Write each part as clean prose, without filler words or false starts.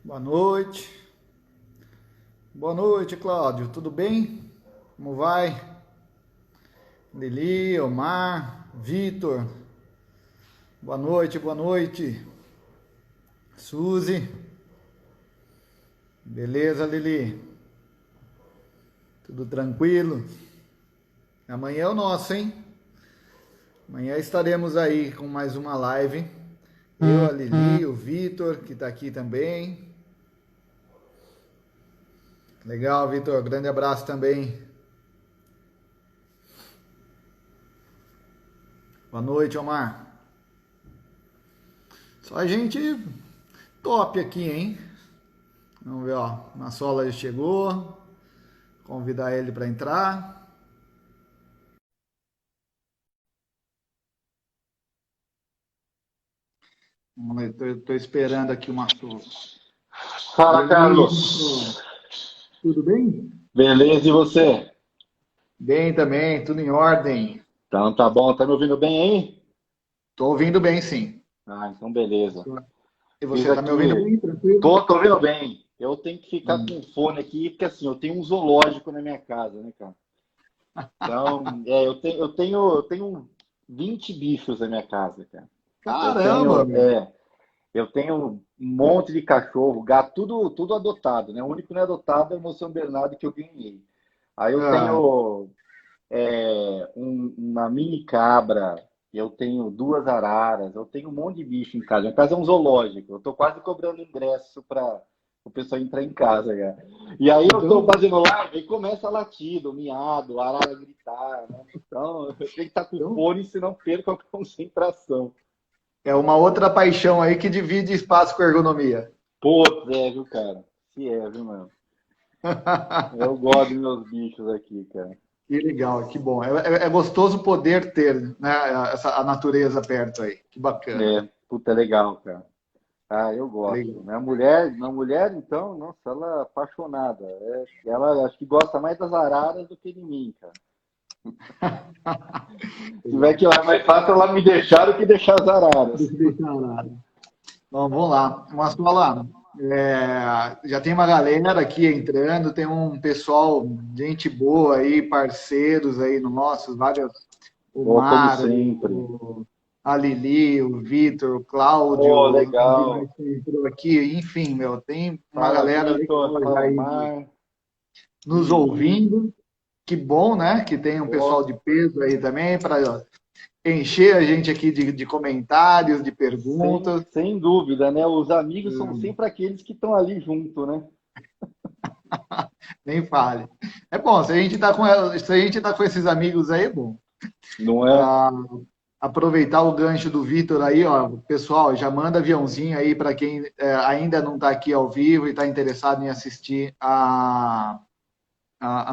Boa noite. Boa noite, Cláudio. Tudo bem? Como vai? Lili, Omar, Vitor. Boa noite, boa noite. Suzy. Beleza, Lili? Tudo tranquilo? Amanhã é o nosso, hein? Amanhã estaremos aí com mais uma live. Eu, a Lili, o Vitor, que está aqui também. Legal, Vitor. Grande abraço também. Boa noite, Omar. Só gente top aqui, hein? Vamos ver, ó. Na sola já chegou. Convidar ele para entrar. Vamos ver, tô esperando aqui uma. Fala, Beleza. Carlos. Tudo bem? Beleza, e você? Bem também, tudo em ordem. Então tá bom, tá me ouvindo bem aí? Tô ouvindo bem, sim. Ah, então beleza. E Fiz você tá me ouvindo aqui. bem, tranquilo? Tô ouvindo bem. Eu tenho que ficar com Hum. o fone aqui, porque assim, eu tenho um zoológico na minha casa, né, cara? Então, eu tenho 20 bichos na minha casa, cara. Eu Caramba, tenho, meu. é, eu tenho um monte de cachorro, gato, tudo adotado, né? O único não é adotado é o meu São Bernardo que eu ganhei. Aí eu Ah, tenho uma mini cabra, eu tenho duas araras, eu tenho um monte de bicho em casa. Minha casa é um zoológico. Eu tô quase cobrando ingresso para o pessoal entrar em casa, cara. E aí eu tô então, fazendo live e começa latido, miado, a arara gritar, né? Então eu tenho que estar com então fone, senão perco a concentração. é uma outra paixão aí que divide espaço com ergonomia. Pô, viu, cara? Se viu, mano? Eu gosto dos meus bichos aqui, cara. Que legal, que bom. É gostoso poder ter, né, a natureza perto aí. Que bacana. Puta, é legal, cara. Ah, eu gosto. Legal. Minha mulher, então, nossa, ela é apaixonada. Ela acho que gosta mais das araras do que de mim, cara. Se tiver Legal. que ir lá, é mais fácil ela me deixar do que deixar as araras. Deixa eu deixar lá. Bom, vamos lá. Mas, lá, já tem uma galera aqui entrando, tem um pessoal, gente boa aí, parceiros aí no nosso, vários, o Pô, como Mar, sempre. a Lili, o Vitor, o Cláudio, Pô, não vi mais legal. quem entrou aqui, enfim, meu, tem uma Fala, galera Vitor. legal já Fala, aí Mar. nos ouvindo. Que bom, né? Que tem um pessoal Pô, de peso aí também para encher a gente aqui de comentários, de sem, perguntas. sem dúvida, né? Os amigos são sempre aqueles que estão ali junto, né? Nem fale. É bom, se a gente tá com esses amigos aí, é bom. Não é? Ah, aproveitar o gancho do Vitor aí, ó, pessoal, já manda aviãozinho aí para quem ainda não está aqui ao vivo e está interessado em assistir a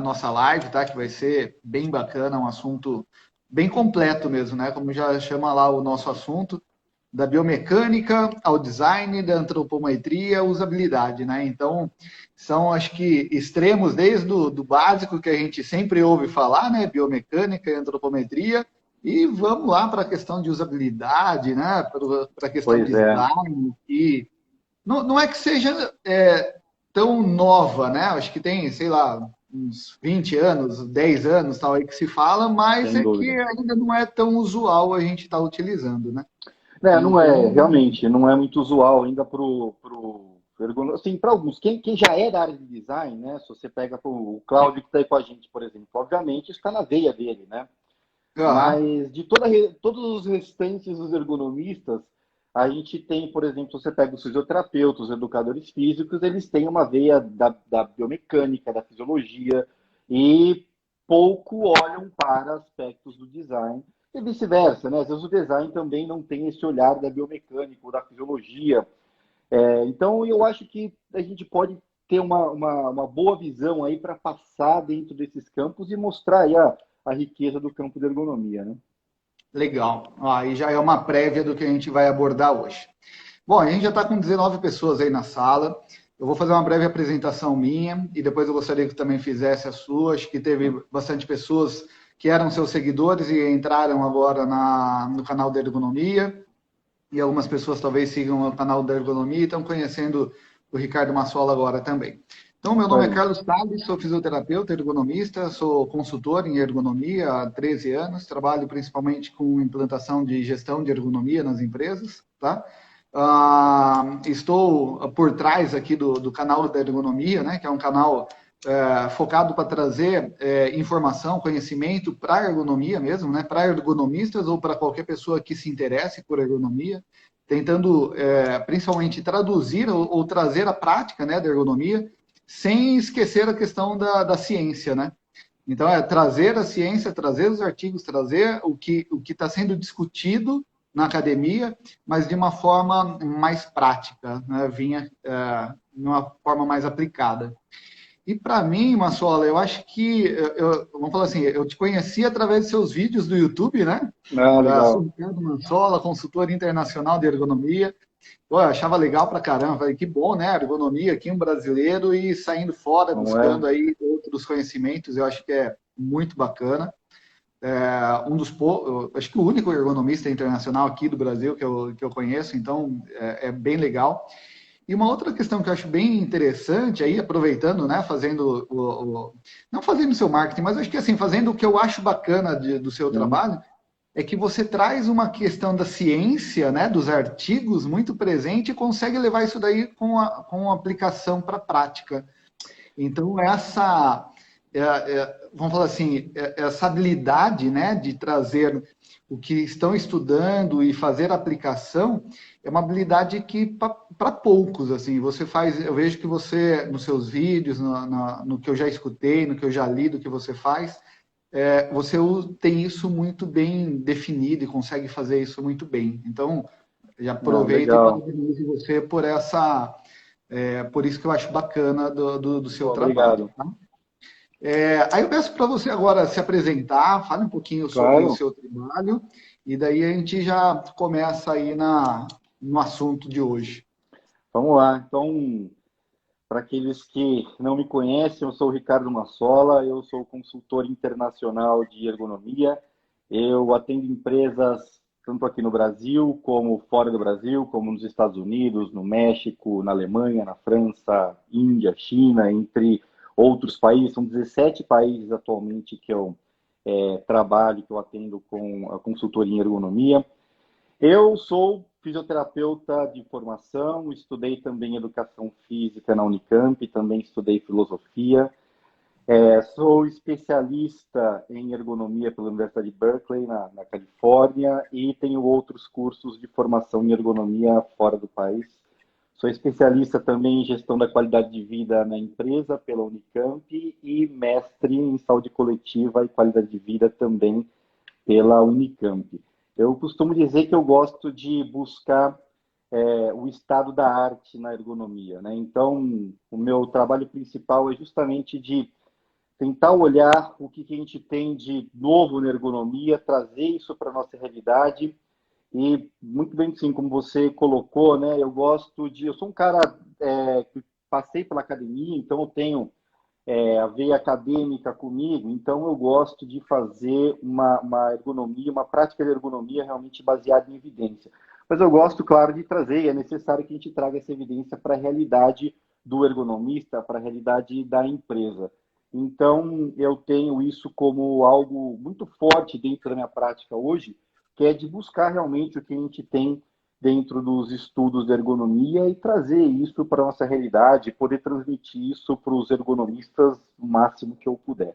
nossa live, tá? Que vai ser bem bacana, um assunto bem completo mesmo, né? Como já chama lá o nosso assunto, da biomecânica ao design, da antropometria à usabilidade, né? Então, são, acho que, extremos desde do básico que a gente sempre ouve falar, né? Biomecânica e antropometria, e vamos lá para a questão de usabilidade, né? Para a questão Pois de é. design, e não é que seja tão nova, né? Acho que tem, sei lá, uns 20 anos, 10 anos, tal, aí que se fala, mas Sem é que dúvida. ainda não é tão usual a gente estar utilizando, né? Não é, Então, realmente, não é muito usual ainda assim, para alguns. Quem já é da área de design, né? Se você pega o Cláudio que está aí com a gente, por exemplo, obviamente isso está na veia dele, né? ah, Mas de todos os restantes dos ergonomistas, a gente tem, por exemplo, você pega os fisioterapeutas, os educadores físicos, eles têm uma veia da biomecânica, da fisiologia, e pouco olham para aspectos do design. E vice-versa, né? Às vezes o design também não tem esse olhar da biomecânica ou da fisiologia. Então, eu acho que a gente pode ter uma boa visão aí para passar dentro desses campos e mostrar aí a riqueza do campo da ergonomia, né? legal. Aí já é uma prévia do que a gente vai abordar hoje. Bom, a gente já está com 19 pessoas aí na sala. Eu vou fazer uma breve apresentação minha e depois eu gostaria que também fizesse a sua. Acho que teve bastante pessoas que eram seus seguidores e entraram agora no canal da Ergonomia. E algumas pessoas talvez sigam o canal da Ergonomia e estão conhecendo o Ricardo Massola agora também. Então, meu Isso nome é aí. Carlos Salles, sou fisioterapeuta, ergonomista, sou consultor em ergonomia há 13 anos, trabalho principalmente com implantação de gestão de ergonomia nas empresas, tá? Estou por trás aqui do canal da Ergonomia, né, que é um canal focado para trazer informação, conhecimento para a ergonomia mesmo, né, para ergonomistas ou para qualquer pessoa que se interesse por ergonomia, tentando principalmente traduzir ou trazer a prática, né, da ergonomia, sem esquecer a questão da ciência, né? Então, é trazer a ciência, trazer os artigos, trazer o que está sendo discutido na academia, mas de uma forma mais prática, né? Vinha de uma forma mais aplicada. E para mim, Massola, eu acho que, vamos falar assim, eu te conheci através de seus vídeos do YouTube, né? Ah, Sou legal. Ricardo Massola, consultor internacional de ergonomia. Pô, eu achava legal pra caramba, falei, que bom, né? Ergonomia aqui, um brasileiro e saindo fora, Não é? buscando aí outros conhecimentos, eu acho que é muito bacana. Acho que o único ergonomista internacional aqui do Brasil que eu conheço, então é bem legal. E uma outra questão que eu acho bem interessante, aí aproveitando, né, fazendo não fazendo o seu marketing, mas acho que assim, fazendo o que eu acho bacana do seu Sim. trabalho, é que você traz uma questão da ciência, né, dos artigos muito presente e consegue levar isso daí com aplicação para a prática. Então, vamos falar assim, essa habilidade, né, de trazer o que estão estudando e fazer aplicação é uma habilidade que para poucos, assim, você faz, eu vejo que você, nos seus vídeos, no que eu já escutei, no que eu já li do que você faz, você tem isso muito bem definido e consegue fazer isso muito bem. Então, já Ah, aproveito e legal. parabenizo você por isso que eu acho bacana do seu Pô, trabalho. obrigado. Tá? Aí eu peço para você agora se apresentar, fale um pouquinho sobre o Claro. seu trabalho, e daí a gente já começa aí no assunto de hoje. Vamos lá. Então, para aqueles que não me conhecem, eu sou o Ricardo Massola, eu sou consultor internacional de ergonomia. Eu atendo empresas tanto aqui no Brasil, como fora do Brasil, como nos Estados Unidos, no México, na Alemanha, na França, Índia, China, entre outros países. São 17 países atualmente que eu trabalho, que eu atendo com a consultoria em ergonomia. Eu sou fisioterapeuta de formação, estudei também educação física na Unicamp, também estudei filosofia. Sou especialista em ergonomia pela Universidade de Berkeley, na Califórnia, e tenho outros cursos de formação em ergonomia fora do país. Sou especialista também em gestão da qualidade de vida na empresa pela Unicamp e mestre em saúde coletiva e qualidade de vida também pela Unicamp. Eu costumo dizer que eu gosto de buscar o estado da arte na ergonomia, né? Então, o meu trabalho principal é justamente de tentar olhar o que a gente tem de novo na ergonomia, trazer isso para a nossa realidade e, muito bem, sim, como você colocou, né? Eu sou um cara que passei pela academia, então eu tenho a veia acadêmica comigo, então eu gosto de fazer uma ergonomia, uma prática de ergonomia realmente baseada em evidência. Mas eu gosto, claro, de trazer, e é necessário que a gente traga essa evidência para a realidade do ergonomista, para a realidade da empresa. Então, eu tenho isso como algo muito forte dentro da minha prática hoje, que é de buscar realmente o que a gente tem dentro dos estudos de ergonomia e trazer isso para a nossa realidade, poder transmitir isso para os ergonomistas o máximo que eu puder.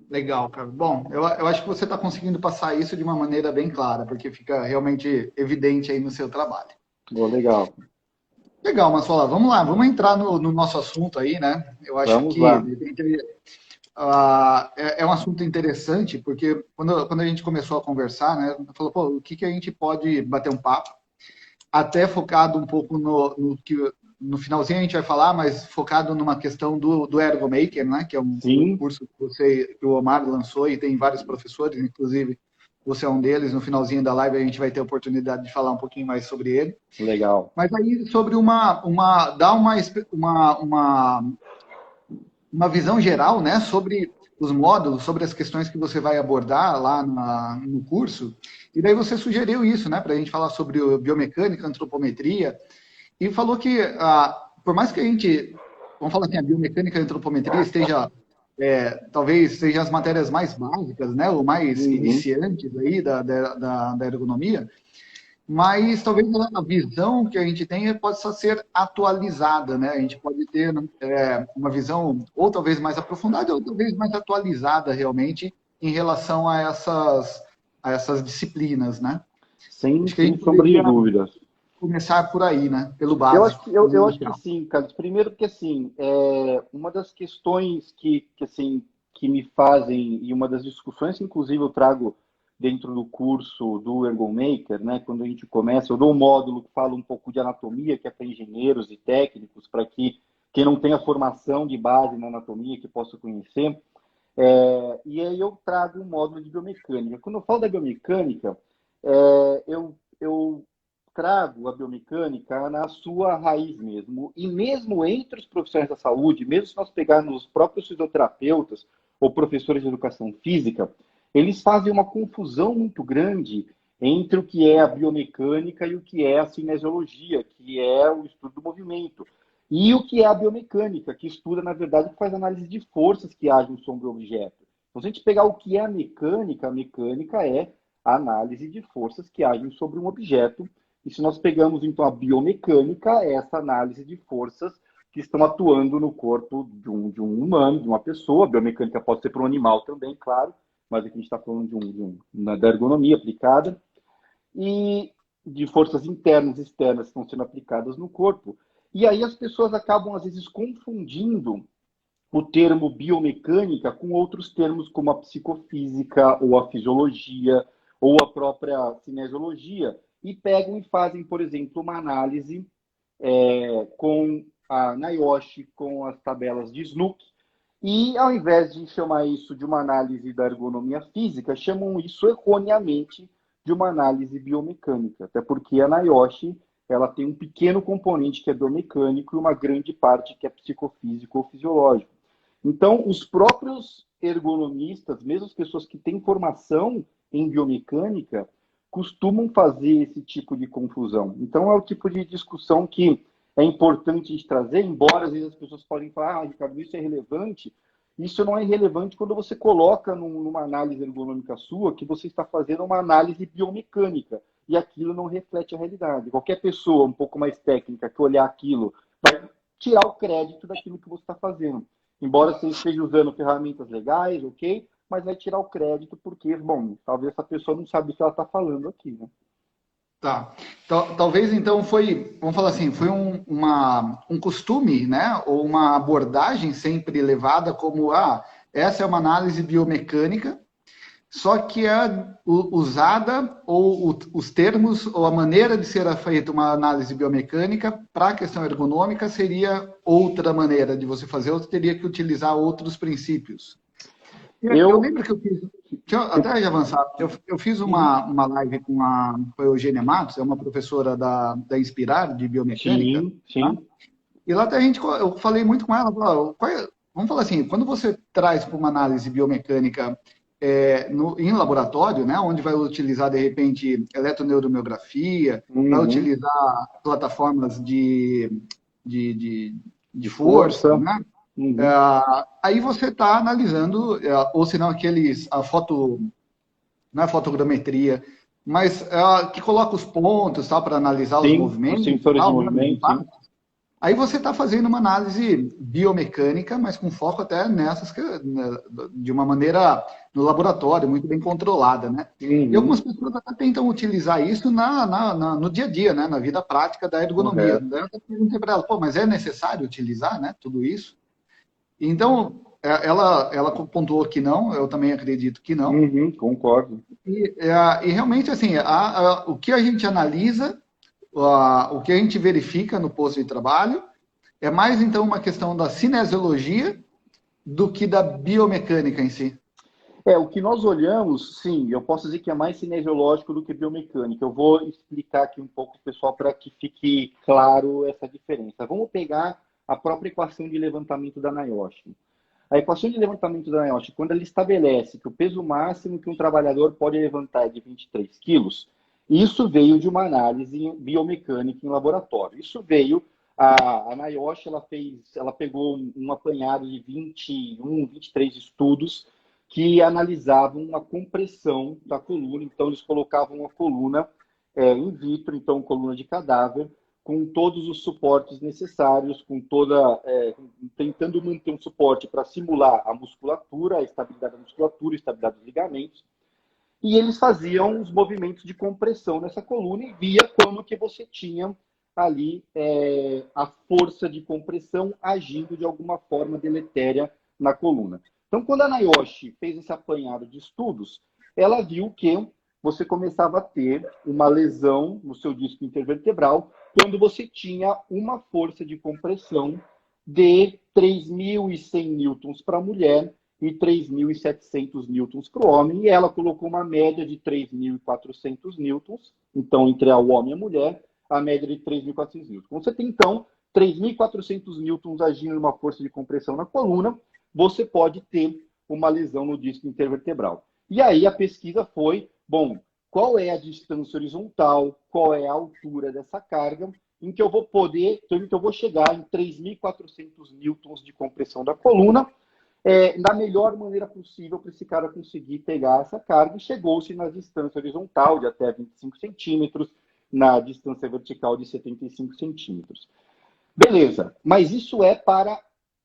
Legal, cara. Bom, eu acho que você está conseguindo passar isso de uma maneira bem clara, porque fica realmente evidente aí no seu trabalho. Oh, legal. Legal, Massola, vamos lá, vamos entrar no nosso assunto aí, né? Eu acho Vamos que lá. de repente, é um assunto interessante, porque quando a gente começou a conversar, né, falou, pô, o que a gente pode bater um papo, até focado um pouco no que no finalzinho a gente vai falar, mas focado numa questão do Ergo Maker, né, que é um Sim, curso que o Omar lançou e tem vários professores, inclusive você é um deles. No finalzinho da live a gente vai ter a oportunidade de falar um pouquinho mais sobre ele. legal. Mas aí sobre dar uma visão geral, né, sobre os módulos, sobre as questões que você vai abordar lá no curso, e daí você sugeriu isso, né, para a gente falar sobre biomecânica, antropometria, e falou que, por mais que a gente, vamos falar assim, a biomecânica e a antropometria esteja, talvez sejam as matérias mais básicas, né, ou mais Uhum. iniciantes aí da ergonomia, mas talvez a visão que a gente tem pode só ser atualizada, né? A gente pode ter uma visão ou talvez mais aprofundada ou talvez mais atualizada realmente em relação a essas disciplinas, né? Sem, Acho que a sem gente sombra de poderia dúvidas. começar por aí, né? Pelo Eu acho básico, que, eu, pelo eu acho que inicial. sim, Carlos. Primeiro porque, assim, uma das questões assim, que me fazem, e uma das discussões que, inclusive, eu trago dentro do curso do Ergon Maker, né, quando a gente começa, eu dou um módulo que fala um pouco de anatomia, que é para engenheiros e técnicos, para que quem não tenha formação de base na anatomia, que possa conhecer. E aí eu trago um módulo de biomecânica. Quando eu falo da biomecânica, eu trago a biomecânica na sua raiz mesmo. E mesmo entre os profissionais da saúde, mesmo se nós pegarmos os próprios fisioterapeutas ou professores de educação física, eles fazem uma confusão muito grande entre o que é a biomecânica e o que é a cinesiologia, que é o estudo do movimento. E o que é a biomecânica, que estuda, na verdade, que faz análise de forças que agem sobre o objeto. Então, se a gente pegar o que é a mecânica é a análise de forças que agem sobre um objeto. E se nós pegamos, então, a biomecânica, é essa análise de forças que estão atuando no corpo de um humano, de uma pessoa. A biomecânica pode ser para um animal também, claro, mas aqui a gente está falando da ergonomia aplicada. E de forças internas e externas que estão sendo aplicadas no corpo. E aí as pessoas acabam, às vezes, confundindo o termo biomecânica com outros termos como a psicofísica ou a fisiologia ou a própria cinesiologia e pegam e fazem, por exemplo, uma análise com a NIOSH, com as tabelas de Snook, e ao invés de chamar isso de uma análise da ergonomia física, chamam isso erroneamente de uma análise biomecânica, até porque a NIOSH ela tem um pequeno componente que é biomecânico e uma grande parte que é psicofísico ou fisiológico. Então, os próprios ergonomistas, mesmo as pessoas que têm formação em biomecânica, costumam fazer esse tipo de confusão. Então, é o tipo de discussão que é importante a gente trazer, embora às vezes as pessoas podem falar, Ricardo, isso é relevante. Isso não é relevante quando você coloca numa análise ergonômica sua que você está fazendo uma análise biomecânica e aquilo não reflete a realidade. Qualquer pessoa um pouco mais técnica que olhar aquilo vai tirar o crédito daquilo que você está fazendo. Embora você esteja usando ferramentas legais, ok? Mas vai tirar o crédito porque, bom, talvez essa pessoa não sabe o que ela está falando aqui, né? Tá. Talvez então vamos falar assim, foi um costume, né? Ou uma abordagem sempre levada como, essa é uma análise biomecânica, só que é usada, ou os termos, ou a maneira de ser feita uma análise biomecânica para a questão ergonômica seria outra maneira de você fazer, ou teria que utilizar outros princípios. Eu Eu. lembro que eu fiz, até já avançar, eu fiz uma live com a Eugênia Matos, é uma professora da Inspirar, de biomecânica, Sim, tá? sim. E lá até eu falei muito com ela, vamos falar assim, quando você traz para uma análise biomecânica em laboratório, né, onde vai utilizar, de repente, eletroneuromiografia, vai Uhum. utilizar plataformas de De força, força. né? Uhum. Aí você está analisando, ou se não, não é fotogrametria, mas que coloca os pontos, tal, para analisar os Sim, os movimentos e sensores de tal, né, os movimento, sim. impactos. Aí você está fazendo uma análise biomecânica, mas com foco até nessas, né, de uma maneira no laboratório, muito bem controlada, né? E algumas Uhum. pessoas até tentam utilizar isso no dia a dia, né? Na vida prática da ergonomia. Correto. Daí eu até perguntei para ela, pô, mas é necessário utilizar, né? Tudo isso? Então, ela pontuou que não, eu também acredito que não. Uhum, concordo. E realmente, assim, o que a gente analisa, o que a gente verifica no posto de trabalho, é mais então uma questão da cinesiologia do que da biomecânica em si. O que nós olhamos, sim, eu posso dizer que é mais cinesiológico do que biomecânico. Eu vou explicar aqui um pouco, pessoal, para que fique claro essa diferença. Vamos pegar a própria equação de levantamento da NIOSH. A equação de levantamento da NIOSH, quando ela estabelece que o peso máximo que um trabalhador pode levantar é de 23 quilos, isso veio de uma análise biomecânica em laboratório. Isso veio, a NIOSH, ela pegou um apanhado de 21, 23 estudos que analisavam a compressão da coluna. Então, eles colocavam a coluna in vitro, então coluna de cadáver, com todos os suportes necessários, tentando manter um suporte para simular a musculatura, a estabilidade da musculatura, a estabilidade dos ligamentos. E eles faziam os movimentos de compressão nessa coluna e via como que você tinha ali a força de compressão agindo de alguma forma deletéria na coluna. Então, quando a NIOSH fez esse apanhado de estudos, ela viu que você começava a ter uma lesão no seu disco intervertebral quando você tinha uma força de compressão de 3.100 newtons para a mulher e 3.700 newtons para o homem, e ela colocou uma média de 3.400 newtons, então entre o homem e a mulher, a média de 3.400 newtons. Quando você tem, então, 3.400 newtons agindo numa força de compressão na coluna, você pode ter uma lesão no disco intervertebral. E aí a pesquisa foi, bom, qual é a distância horizontal, qual é a altura dessa carga, em que eu vou chegar em 3.400 newtons de compressão da coluna, da melhor maneira possível para esse cara conseguir pegar essa carga, e chegou-se na distância horizontal de até 25 centímetros, na distância vertical de 75 centímetros. Beleza, mas isso é para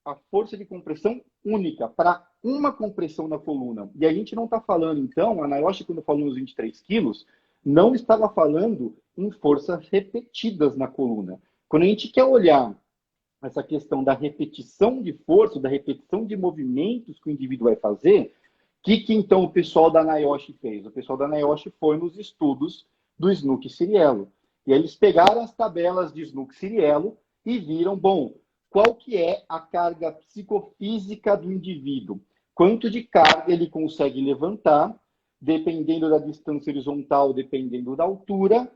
a força de compressão única, para uma compressão na coluna. E a gente não está falando, então, a NIOSH, quando falou nos 23 quilos, não estava falando em forças repetidas na coluna. Quando a gente quer olhar essa questão da repetição de força, da repetição de movimentos que o indivíduo vai fazer, o que então o pessoal da NIOSH fez? O pessoal da NIOSH foi nos estudos do Snook-Ciriello. E aí eles pegaram as tabelas de Snook-Ciriello e viram, bom, qual que é a carga psicofísica do indivíduo? Quanto de carga ele consegue levantar, dependendo da distância horizontal, dependendo da altura,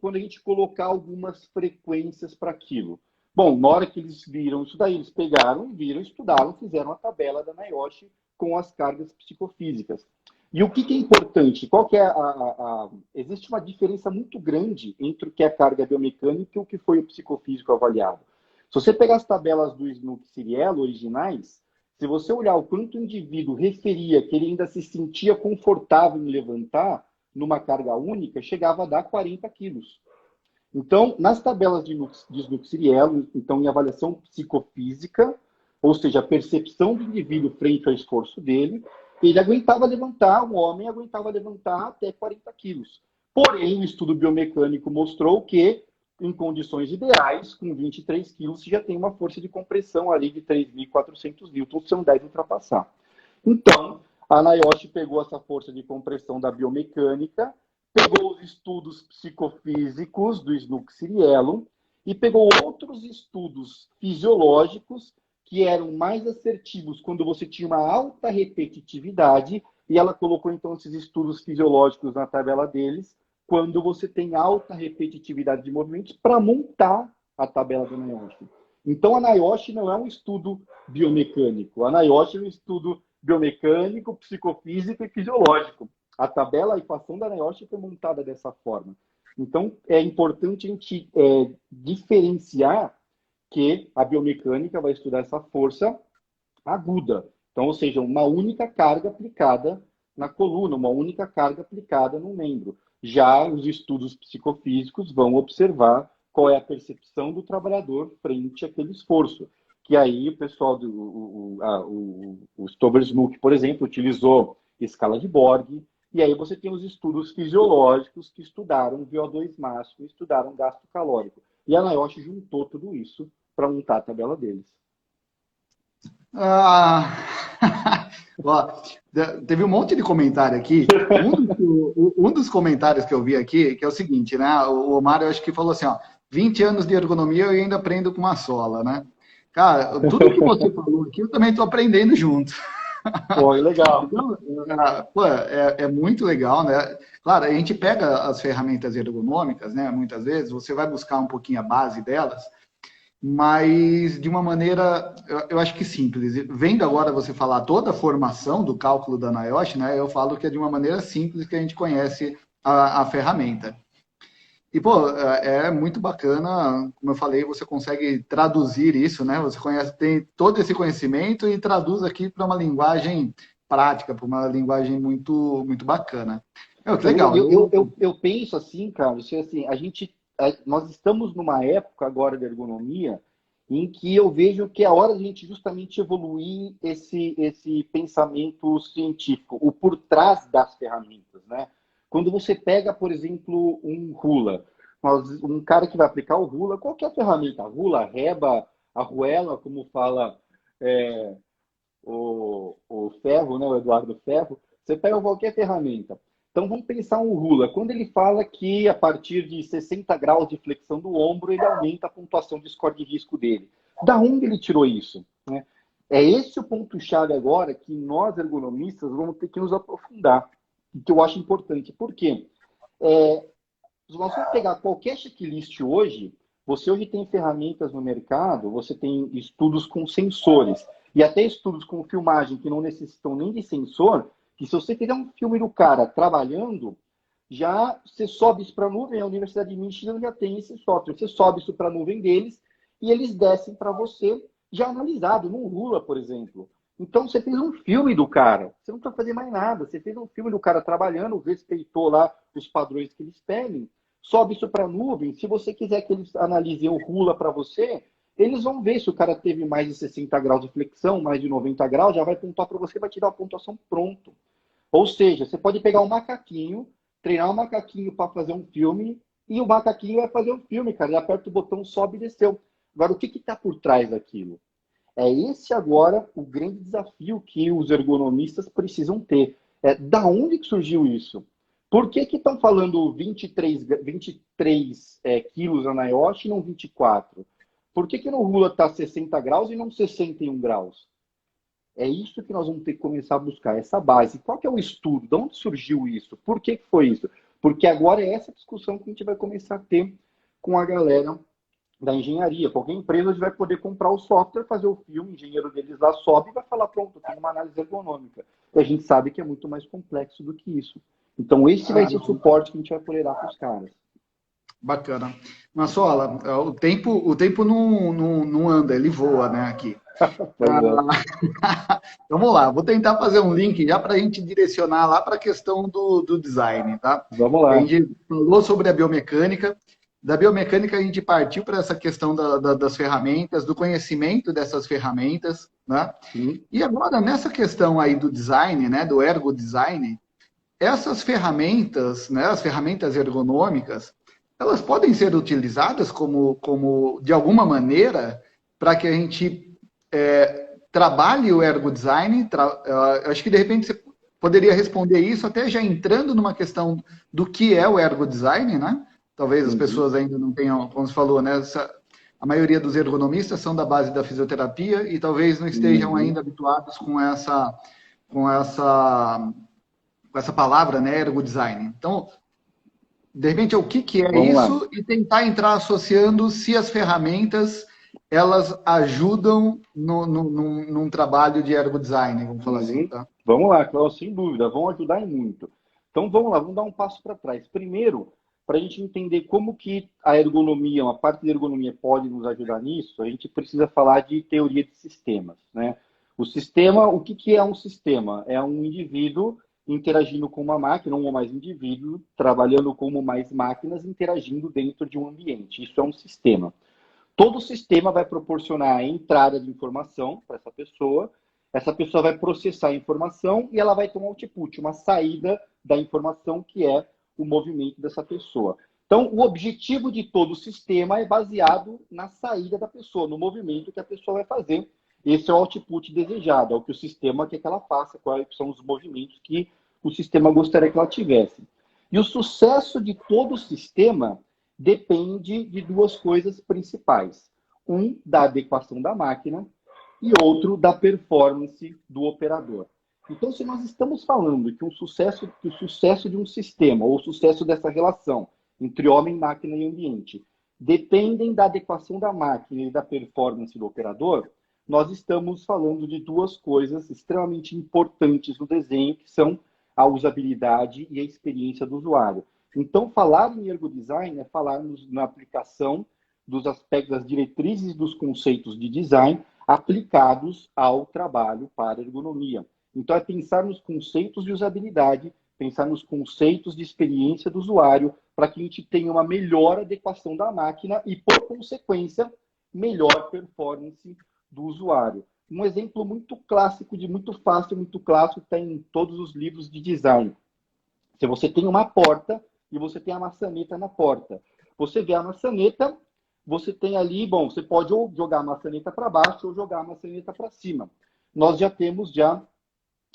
quando a gente colocar algumas frequências para aquilo. Bom, na hora que eles viram isso daí, eles pegaram, viram, estudaram, fizeram a tabela da NIOSH com as cargas psicofísicas. E o que é importante? Qual que é existe uma diferença muito grande entre o que é carga biomecânica e o que foi o psicofísico avaliado. Se você pegar as tabelas do Snook-Ciriello originais, se você olhar o quanto o indivíduo referia que ele ainda se sentia confortável em levantar numa carga única, chegava a dar 40 quilos. Então, nas tabelas de Snook-Ciriello, então, em avaliação psicofísica, ou seja, a percepção do indivíduo frente ao esforço dele, ele aguentava levantar, o homem aguentava levantar até 40 quilos. Porém, o estudo biomecânico mostrou que, em condições ideais, com 23 quilos, você já tem uma força de compressão ali de 3.400 newtons, se não deve ultrapassar. Então, a NIOSH pegou essa força de compressão da biomecânica, pegou os estudos psicofísicos do Snook-Ciriello e pegou outros estudos fisiológicos que eram mais assertivos quando você tinha uma alta repetitividade, e ela colocou então esses estudos fisiológicos na tabela deles, quando você tem alta repetitividade de movimentos, para montar a tabela da NIOSH. Então, a NIOSH não é um estudo biomecânico. A NIOSH é um estudo biomecânico, psicofísico e fisiológico. A tabela, a equação da NIOSH foi montada dessa forma. Então, é importante a gente diferenciar que a biomecânica vai estudar essa força aguda. Então, ou seja, uma única carga aplicada na coluna, uma única carga aplicada no membro. Já os estudos psicofísicos vão observar qual é a percepção do trabalhador frente àquele esforço. Que aí o pessoal o Stover-Snook, por exemplo, utilizou escala de Borg, e aí você tem os estudos fisiológicos que estudaram VO2 máximo, estudaram gasto calórico. E a NIOSH juntou tudo isso para montar a tabela deles. Ó, teve um monte de comentário aqui. Um dos comentários que eu vi aqui, que é o seguinte, né? O Omar, eu acho que falou assim, ó, 20 anos de ergonomia eu ainda aprendo com uma sola, né? Cara, tudo que você falou aqui, eu também estou aprendendo junto. Pô, legal. Então, pô, é muito legal, né? Claro, a gente pega as ferramentas ergonômicas, né? Muitas vezes, você vai buscar um pouquinho a base delas, mas de uma maneira, eu acho que simples. Vendo agora você falar toda a formação do cálculo da NIOSH, né, eu falo que é de uma maneira simples que a gente conhece a ferramenta. E, pô, é muito bacana, como eu falei, você consegue traduzir isso, né? Você conhece, tem todo esse conhecimento e traduz aqui para uma linguagem prática, para uma linguagem muito, muito bacana. Que legal. Eu penso assim, Carlos, que assim, nós estamos numa época agora de ergonomia em que eu vejo que é a hora de a gente justamente evoluir esse pensamento científico, o por trás das ferramentas, né? Quando você pega, por exemplo, um rula, um cara que vai aplicar o rula, qualquer ferramenta, a rula, a reba, a arruela, como fala é, o Ferro, né, o Eduardo Ferro, você pega qualquer ferramenta. Então vamos pensar um Rula. Quando ele fala que a partir de 60 graus de flexão do ombro, ele aumenta a pontuação de score de risco dele. Da onde ele tirou isso? Né? É esse o ponto-chave agora que nós, ergonomistas, vamos ter que nos aprofundar. Que eu acho importante. Por quê? Se nós vamos pegar qualquer checklist hoje, você hoje tem ferramentas no mercado, você tem estudos com sensores e até estudos com filmagem que não necessitam nem de sensor, que se você fizer um filme do cara trabalhando, já você sobe isso para a nuvem, a Universidade de Michigan já tem esse software, você sobe isso para a nuvem deles e eles descem para você já analisado, num Rula, por exemplo. Então você fez um filme do cara, você não precisa fazer mais nada, você fez um filme do cara trabalhando, respeitou lá os padrões que eles pedem, sobe isso para a nuvem. Se você quiser que eles analisem o Rula para você, eles vão ver se o cara teve mais de 60 graus de flexão, mais de 90 graus, já vai pontuar para você, vai te dar a pontuação pronto. Ou seja, você pode pegar um macaquinho, treinar um macaquinho para fazer um filme, e o macaquinho vai fazer um filme, cara. Ele aperta o botão, sobe e desceu. Agora, o que está por trás daquilo? É esse agora o grande desafio que os ergonomistas precisam ter. Da onde que surgiu isso? Por que estão falando 23 quilos na NIOSH e não 24? Por que no Rula está 60 graus e não 61 graus? É isso que nós vamos ter que começar a buscar, essa base. Qual que é o estudo? De onde surgiu isso? Por que foi isso? Porque agora é essa discussão que a gente vai começar a ter com a galera da engenharia. Qualquer empresa vai poder comprar o software, fazer o filme, o engenheiro deles lá sobe e vai falar, pronto, tem uma análise ergonômica. E a gente sabe que é muito mais complexo do que isso. Então, esse vai ser o suporte que a gente vai poder dar para os caras. Bacana. Massola, o tempo não anda, ele voa, né, aqui. Vamos lá, vou tentar fazer um link já para a gente direcionar lá para a questão do design, tá? Vamos lá. A gente falou sobre a biomecânica. Da biomecânica, a gente partiu para essa questão das ferramentas, do conhecimento dessas ferramentas, né? E agora, nessa questão aí do design, né, do ergo design, essas ferramentas, né, as ferramentas ergonômicas, elas podem ser utilizadas como de alguma maneira para que a gente trabalhe o ergo design. Acho que de repente você poderia responder isso até já entrando numa questão do que é o ergo design, né? Talvez as pessoas ainda não tenham, como você falou, né? A maioria dos ergonomistas são da base da fisioterapia e talvez não estejam ainda habituados com essa palavra, né? Ergo design. Então, de repente, o que é Vamos isso lá. e tentar entrar associando se as ferramentas elas ajudam num trabalho de ergo design, vamos falar assim, tá? Vamos lá, Cláudio, sem dúvida, vão ajudar e muito. Então vamos lá, vamos dar um passo para trás. Primeiro, para a gente entender como que a ergonomia, uma parte da ergonomia pode nos ajudar nisso, a gente precisa falar de teoria de sistemas, né? O sistema, o que é um sistema? É um indivíduo interagindo com uma máquina, um ou mais indivíduos, trabalhando como mais máquinas, interagindo dentro de um ambiente. Isso é um sistema. Todo sistema vai proporcionar a entrada de informação para essa pessoa vai processar a informação e ela vai ter um output, uma saída da informação, que é o movimento dessa pessoa. Então, o objetivo de todo o sistema é baseado na saída da pessoa, no movimento que a pessoa vai fazer. Esse é o output desejado, é o que o sistema quer que ela faça, quais são os movimentos que o sistema gostaria que ela tivesse. E o sucesso de todo o sistema depende de duas coisas principais. Um, da adequação da máquina, e outro, da performance do operador. Então, se nós estamos falando que o sucesso de um sistema, ou o sucesso dessa relação entre homem, máquina e ambiente, dependem da adequação da máquina e da performance do operador, nós estamos falando de duas coisas extremamente importantes no desenho, que são a usabilidade e a experiência do usuário. Então, falar em ergodesign é falar na aplicação dos aspectos, das diretrizes dos conceitos de design aplicados ao trabalho para ergonomia. Então, é pensar nos conceitos de usabilidade, pensar nos conceitos de experiência do usuário, para que a gente tenha uma melhor adequação da máquina e, por consequência, melhor performance do usuário. Um exemplo muito clássico, muito fácil, muito clássico, está em todos os livros de design. Se você tem uma porta e você tem a maçaneta na porta. Você vê a maçaneta, você tem ali, bom, você pode ou jogar a maçaneta para baixo ou jogar a maçaneta para cima. Nós já temos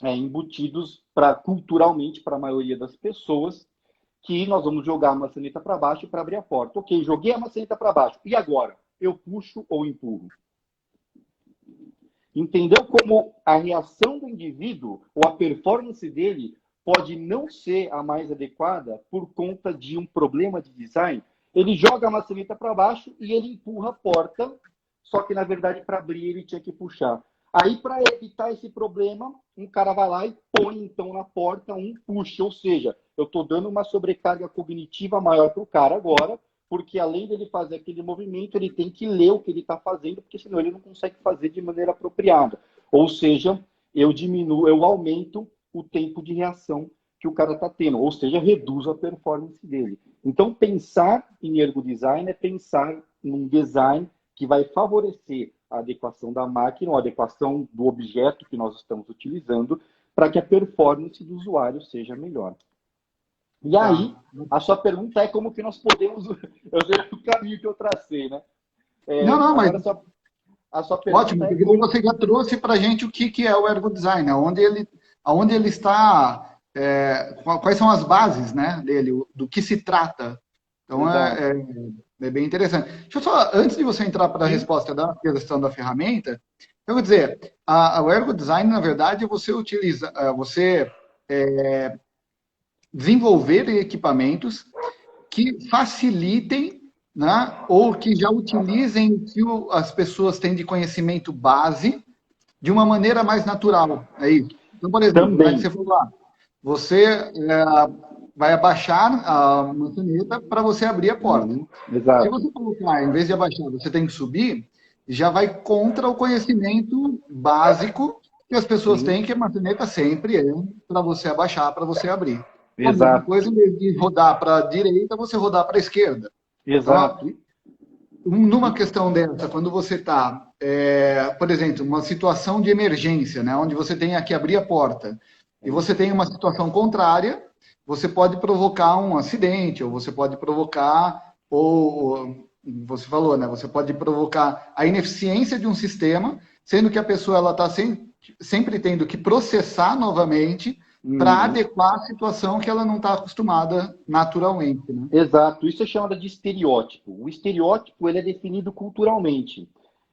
embutidos culturalmente para a maioria das pessoas que nós vamos jogar a maçaneta para baixo para abrir a porta. Ok, joguei a maçaneta para baixo. E agora? Eu puxo ou empurro? Entendeu como a reação do indivíduo ou a performance dele pode não ser a mais adequada por conta de um problema de design? Ele joga a maçaneta para baixo e ele empurra a porta, só que, na verdade, para abrir, ele tinha que puxar. Aí, para evitar esse problema, um cara vai lá e põe, então, na porta um push. Ou seja, eu estou dando uma sobrecarga cognitiva maior para o cara agora, porque além dele fazer aquele movimento, ele tem que ler o que ele está fazendo, porque senão ele não consegue fazer de maneira apropriada. Ou seja, eu aumento o tempo de reação que o cara está tendo, ou seja, reduzo a performance dele. Então, pensar em ergodesign é pensar num design que vai favorecer a adequação da máquina, ou a adequação do objeto que nós estamos utilizando, para que a performance do usuário seja melhor. E aí, a sua pergunta é como que nós podemos... Eu sei o caminho que eu tracei, né? Não, mas... A sua pergunta ótimo, porque você já trouxe para a gente o que é o ergodesign, aonde ele está, quais são as bases, né, dele, do que se trata. Então, é bem interessante. Deixa eu só, antes de você entrar para a resposta da questão da ferramenta, eu vou dizer, o ergodesign, na verdade, é você desenvolver equipamentos que facilitem, né, ou que já utilizem o que as pessoas têm de conhecimento base de uma maneira mais natural. É isso. Então, por exemplo, né, que você falou lá, você vai abaixar a maçaneta para você abrir a porta. Exato. Se você colocar, em vez de abaixar, você tem que subir, já vai contra o conhecimento básico que as pessoas têm, que a maçaneta sempre é para você abaixar, para você abrir. Exato. A mesma coisa, em vez de rodar para a direita, você rodar para a esquerda. Exato. Então, numa questão dessa, quando você está, por exemplo, uma situação de emergência, né, onde você tem que abrir a porta, e você tem uma situação contrária, você pode provocar um acidente, ou você pode provocar, ou você falou, né, você pode provocar a ineficiência de um sistema, sendo que a pessoa está sempre tendo que processar novamente para adequar a situação que ela não está acostumada naturalmente. Né? Exato, isso é chamado de estereótipo. O estereótipo ele é definido culturalmente.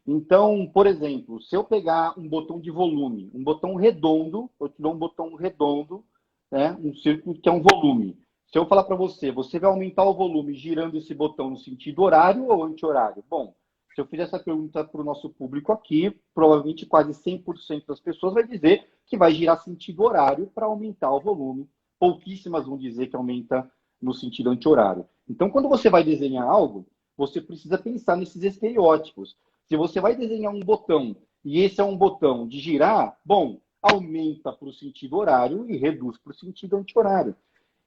Então, por exemplo, se eu pegar um botão de volume, um botão redondo, eu te dou um botão redondo, né, um círculo que é um volume. Se eu falar para você, você vai aumentar o volume girando esse botão no sentido horário ou anti-horário? Bom, se eu fizer essa pergunta para o nosso público aqui, provavelmente quase 100% das pessoas vai dizer que vai girar sentido horário para aumentar o volume. Pouquíssimas vão dizer que aumenta no sentido anti-horário. Então, quando você vai desenhar algo, você precisa pensar nesses estereótipos. Se você vai desenhar um botão e esse é um botão de girar, bom, aumenta para o sentido horário e reduz para o sentido anti-horário.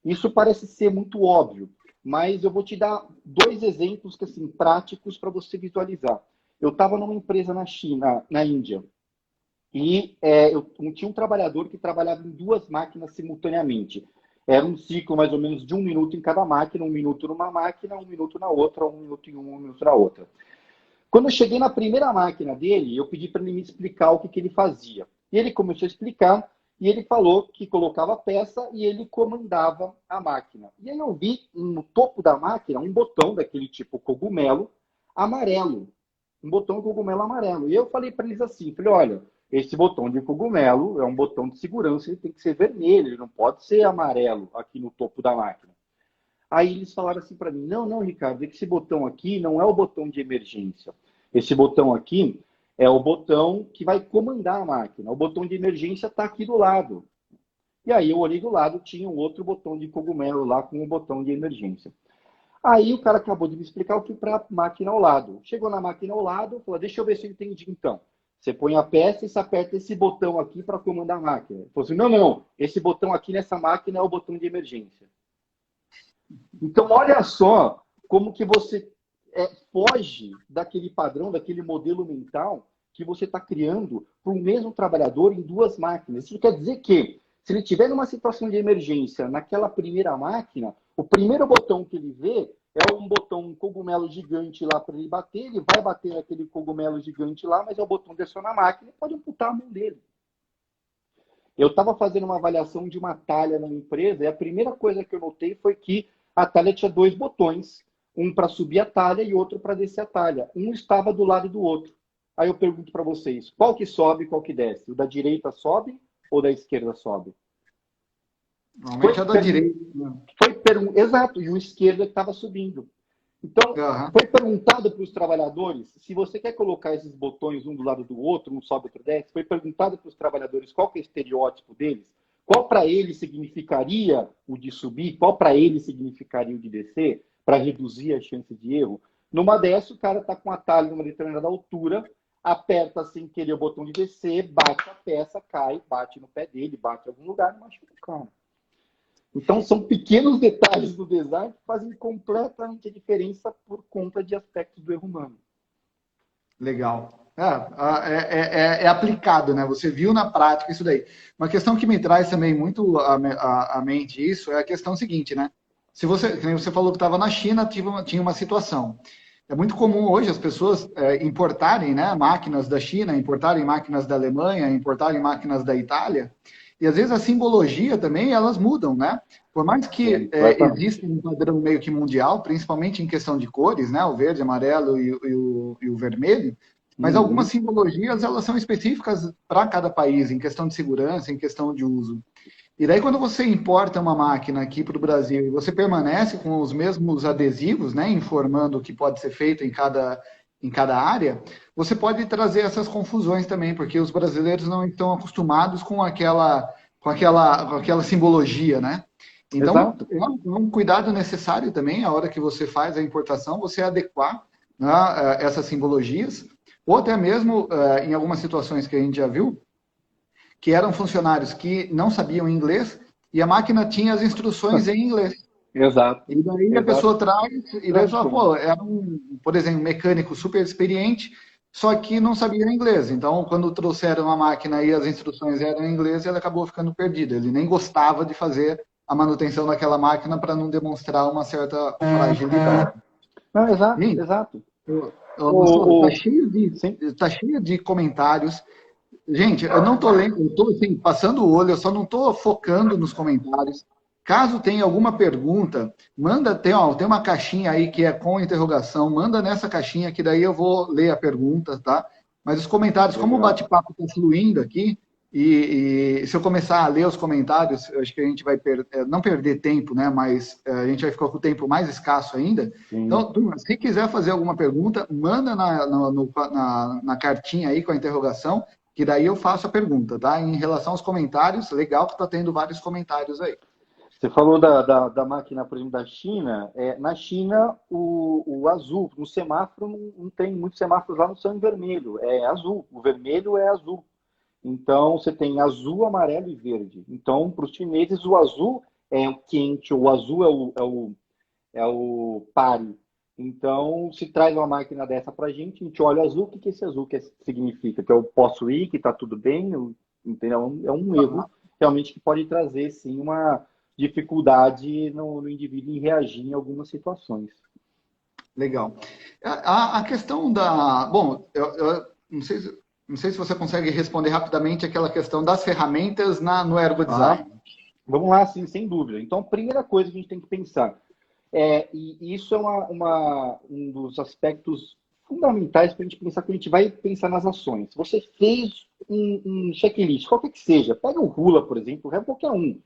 Isso parece ser muito óbvio, mas eu vou te dar dois exemplos assim, práticos para você visualizar. Eu estava numa empresa na China, na Índia, e eu tinha um trabalhador que trabalhava em duas máquinas simultaneamente. Era um ciclo mais ou menos de 1 minuto em cada máquina, 1 minuto numa máquina, 1 minuto na outra, 1 minuto em uma, 1 minuto na outra. Quando eu cheguei na primeira máquina dele, eu pedi para ele me explicar o que ele fazia. E ele começou a explicar, e ele falou que colocava a peça e ele comandava a máquina. E aí eu vi no topo da máquina um botão daquele tipo cogumelo amarelo. Um botão de cogumelo amarelo. E eu falei para eles assim, falei, olha, esse botão de cogumelo é um botão de segurança, ele tem que ser vermelho, ele não pode ser amarelo aqui no topo da máquina. Aí eles falaram assim para mim, não, Ricardo, é que esse botão aqui não é o botão de emergência. Esse botão aqui é o botão que vai comandar a máquina. O botão de emergência está aqui do lado. E aí eu olhei do lado, tinha um outro botão de cogumelo lá com o botão de emergência. Aí o cara acabou de me explicar, eu fui para a máquina ao lado. Chegou na máquina ao lado, falou, deixa eu ver se eu entendi então. Você põe a peça e você aperta esse botão aqui para comandar a máquina. Ele falou assim, não, esse botão aqui nessa máquina é o botão de emergência. Então, olha só como que você foge daquele padrão, daquele modelo mental que você está criando para o mesmo trabalhador em duas máquinas. Isso quer dizer que, se ele estiver numa situação de emergência naquela primeira máquina, o primeiro botão que ele vê é um botão, um cogumelo gigante lá para ele bater, ele vai bater naquele cogumelo gigante lá, mas é o botão de acionar a máquina e pode amputar a mão dele. Eu estava fazendo uma avaliação de uma talha na empresa e a primeira coisa que eu notei foi que a talha tinha dois botões, um para subir a talha e outro para descer a talha. Um estava do lado do outro. Aí eu pergunto para vocês, qual que sobe e qual que desce? O da direita sobe ou da esquerda sobe? Normalmente é da direita. Exato, e o esquerdo estava subindo. Então, foi perguntado para os trabalhadores, se você quer colocar esses botões um do lado do outro, um sobe, outro desce, foi perguntado para os trabalhadores qual que é o estereótipo deles, qual para eles significaria o de subir, qual para eles significaria o de descer, para reduzir a chance de erro. Numa dessa, o cara está com a talha numa determinada altura, aperta sem querer o botão de descer, bate a peça, cai, bate no pé dele, bate em algum lugar e machuca o cara. Então, são pequenos detalhes do design que fazem completamente a diferença por conta de aspectos do erro humano. Legal. É aplicado, né? Você viu na prática isso daí. Uma questão que me traz também muito à mente isso é a questão seguinte, né? Se você, como você falou que estava na China, tinha uma situação. É muito comum hoje as pessoas importarem, né, máquinas da China, importarem máquinas da Alemanha, importarem máquinas da Itália. E às vezes a simbologia também, elas mudam, né? Por mais que exista um padrão meio que mundial, principalmente em questão de cores, né? O verde, amarelo e o vermelho, mas algumas simbologias, elas são específicas para cada país, em questão de segurança, em questão de uso. E daí quando você importa uma máquina aqui para o Brasil e você permanece com os mesmos adesivos, né? Informando o que pode ser feito em cada área, você pode trazer essas confusões também, porque os brasileiros não estão acostumados com aquela simbologia, né? Então, é um cuidado necessário também, a hora que você faz a importação, você adequar, né, essas simbologias, ou até mesmo, em algumas situações que a gente já viu, que eram funcionários que não sabiam inglês e a máquina tinha as instruções em inglês. Exato. E daí a pessoa traz, e daí fala, pô, era por exemplo, um mecânico super experiente, só que não sabia inglês. Então, quando trouxeram a máquina e as instruções eram em inglês, ele acabou ficando perdido. Ele nem gostava de fazer a manutenção daquela máquina para não demonstrar uma certa fragilidade. Não, exato, Gente, exato. Tá cheio de comentários. Gente, eu não tô lendo, eu tô assim, passando o olho, eu só não estou focando nos comentários. Caso tenha alguma pergunta, manda, tem uma caixinha aí que é com interrogação, manda nessa caixinha que daí eu vou ler a pergunta, tá? Mas os comentários, como o bate-papo está fluindo aqui, e se eu começar a ler os comentários, eu acho que a gente vai não perder tempo, né? Mas a gente vai ficar com o tempo mais escasso ainda. Sim. Então, turma, se quiser fazer alguma pergunta, manda na cartinha aí com a interrogação, que daí eu faço a pergunta, tá? Em relação aos comentários, legal que está tendo vários comentários aí. Você falou da máquina, por exemplo, da China. Na China, o azul, no semáforo, não tem muitos semáforos lá, não são em vermelho, é azul. O vermelho é azul. Então, você tem azul, amarelo e verde. Então, para os chineses, o azul é o quente, o azul é o pare. Então, se traz uma máquina dessa para a gente olha o azul, o que esse azul significa? Que eu posso ir, que está tudo bem? Entendeu? É um erro, realmente, que pode trazer, sim, uma dificuldade no indivíduo em reagir em algumas situações. Legal. A questão da... Bom, eu não sei se você consegue responder rapidamente aquela questão das ferramentas no ergodesign. Vamos lá, sim, sem dúvida. Então, a primeira coisa que a gente tem que pensar, e isso é um dos aspectos fundamentais para a gente pensar, quando a gente vai pensar nas ações. Você fez um checklist, qualquer que seja, pega o Rula, por exemplo, qualquer um.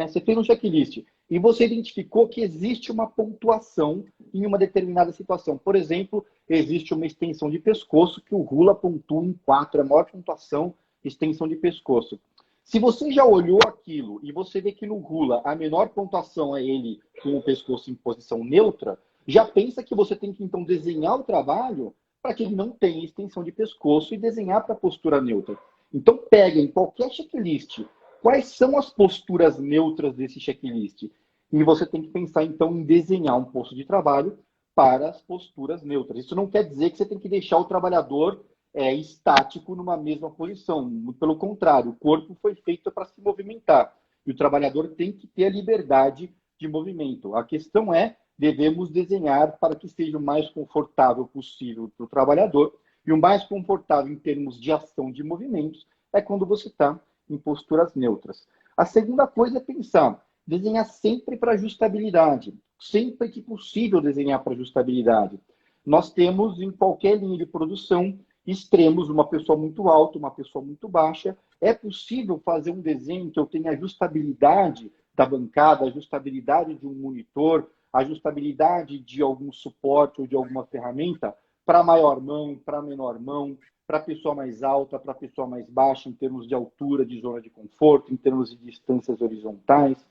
Você fez um checklist e você identificou que existe uma pontuação em uma determinada situação. Por exemplo, existe uma extensão de pescoço que o Rula pontua em 4, é a maior pontuação, extensão de pescoço. Se você já olhou aquilo e você vê que no Rula a menor pontuação é ele com o pescoço em posição neutra, já pensa que você tem que então desenhar o trabalho para que ele não tenha extensão de pescoço e desenhar para a postura neutra. Então pega em qualquer checklist quais são as posturas neutras desse checklist. E você tem que pensar então em desenhar um posto de trabalho para as posturas neutras. Isso não quer dizer que você tem que deixar o trabalhador estático numa mesma posição. Muito pelo contrário, o corpo foi feito para se movimentar. E o trabalhador tem que ter a liberdade de movimento. A questão é, devemos desenhar para que seja o mais confortável possível para o trabalhador. E o mais confortável em termos de ação de movimentos é quando você está em posturas neutras. A segunda coisa é pensar, desenhar sempre para ajustabilidade. Sempre que possível desenhar para ajustabilidade. Nós temos em qualquer linha de produção extremos, uma pessoa muito alta, uma pessoa muito baixa. É possível fazer um desenho que eu tenha ajustabilidade da bancada, ajustabilidade de um monitor, ajustabilidade de algum suporte ou de alguma ferramenta para maior mão, para menor mão, para a pessoa mais alta, para a pessoa mais baixa, em termos de altura, de zona de conforto, em termos de distâncias horizontais.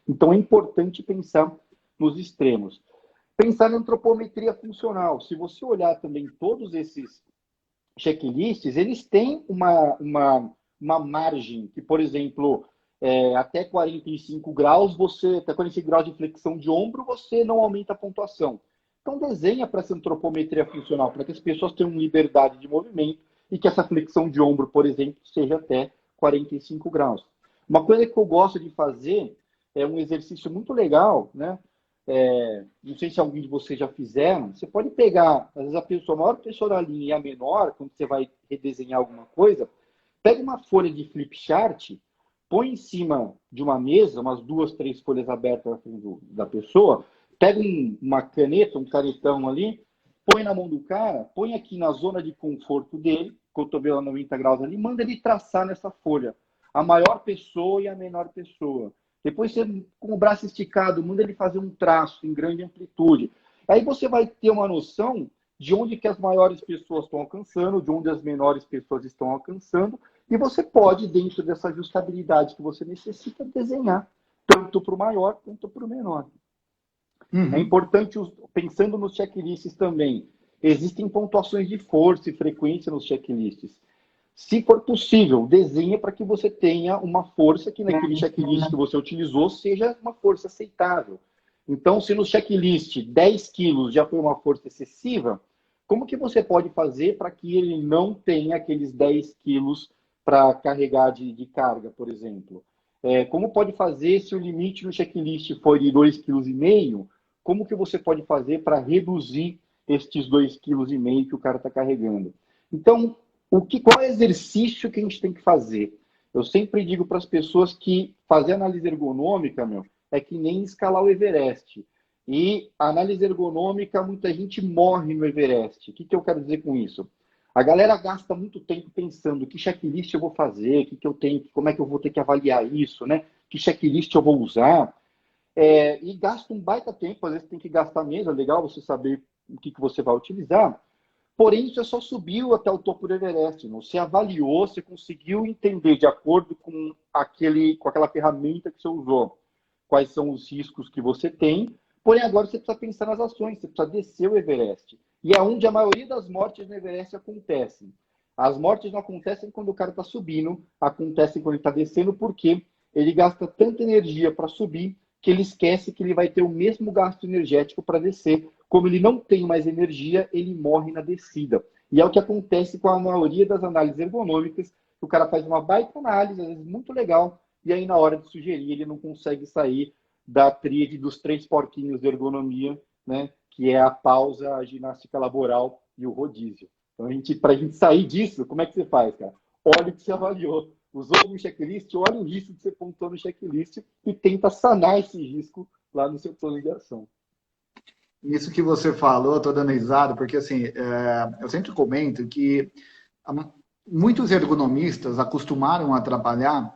Então, é importante pensar nos extremos. Pensar na antropometria funcional. Se você olhar também todos esses checklists, eles têm uma margem que, por exemplo, até 45 graus, até 45 graus de flexão de ombro, você não aumenta a pontuação. Então, desenha para essa antropometria funcional, para que as pessoas tenham liberdade de movimento e que essa flexão de ombro, por exemplo, seja até 45 graus. Uma coisa que eu gosto de fazer é um exercício muito legal, né? Não sei se alguém de vocês já fizeram. Você pode pegar, às vezes, a maior pessoa da linha e a menor, quando você vai redesenhar alguma coisa, pega uma folha de flip chart, põe em cima de uma mesa, umas 2, 3 folhas abertas na frente da pessoa, pega uma caneta, um canetão ali, põe na mão do cara, põe aqui na zona de conforto dele, cotovelo a 90 graus ali, manda ele traçar nessa folha a maior pessoa e a menor pessoa. Depois você, com o braço esticado, manda ele fazer um traço em grande amplitude. Aí você vai ter uma noção de onde que as maiores pessoas estão alcançando, de onde as menores pessoas estão alcançando, e você pode, dentro dessa ajustabilidade que você necessita, desenhar tanto para o maior quanto para o menor. É importante, pensando nos checklists também, existem pontuações de força e frequência nos checklists. Se for possível, desenhe para que você tenha uma força que naquele checklist que você utilizou seja uma força aceitável. Então, se no checklist 10 quilos já foi uma força excessiva, como que você pode fazer para que ele não tenha aqueles 10 quilos para carregar de carga, por exemplo? Como pode fazer se o limite no checklist for de 2,5 kg? Como que você pode fazer para reduzir estes 2,5 kg que o cara está carregando? Então, qual é o exercício que a gente tem que fazer? Eu sempre digo para as pessoas que fazer análise ergonômica, é que nem escalar o Everest. E a análise ergonômica, muita gente morre no Everest. O que eu quero dizer com isso? A galera gasta muito tempo pensando que checklist eu vou fazer, que eu tenho, como é que eu vou ter que avaliar isso, né? Que checklist eu vou usar. E gasta um baita tempo, às vezes tem que gastar mesmo, é legal você saber o que você vai utilizar. Porém, você só subiu até o topo do Everest. Você avaliou, você conseguiu entender, de acordo com aquela ferramenta que você usou, quais são os riscos que você tem. Porém, agora você precisa pensar nas ações, você precisa descer o Everest. E é onde a maioria das mortes no Everest acontecem. As mortes não acontecem quando o cara está subindo, acontecem quando ele está descendo, porque ele gasta tanta energia para subir que ele esquece que ele vai ter o mesmo gasto energético para descer. Como ele não tem mais energia, ele morre na descida. E é o que acontece com a maioria das análises ergonômicas. O cara faz uma baita análise, às vezes muito legal, e aí na hora de sugerir ele não consegue sair da tríade dos 3 porquinhos de ergonomia, né? Que é a pausa, a ginástica laboral e o rodízio. Então, para a gente sair disso, como é que você faz, cara? Olha o que você avaliou. Usou um checklist, olha o risco que você pontuou no checklist e tenta sanar esse risco lá no seu plano de ação. Isso que você falou, estou dando risada, porque assim, eu sempre comento que muitos ergonomistas acostumaram a trabalhar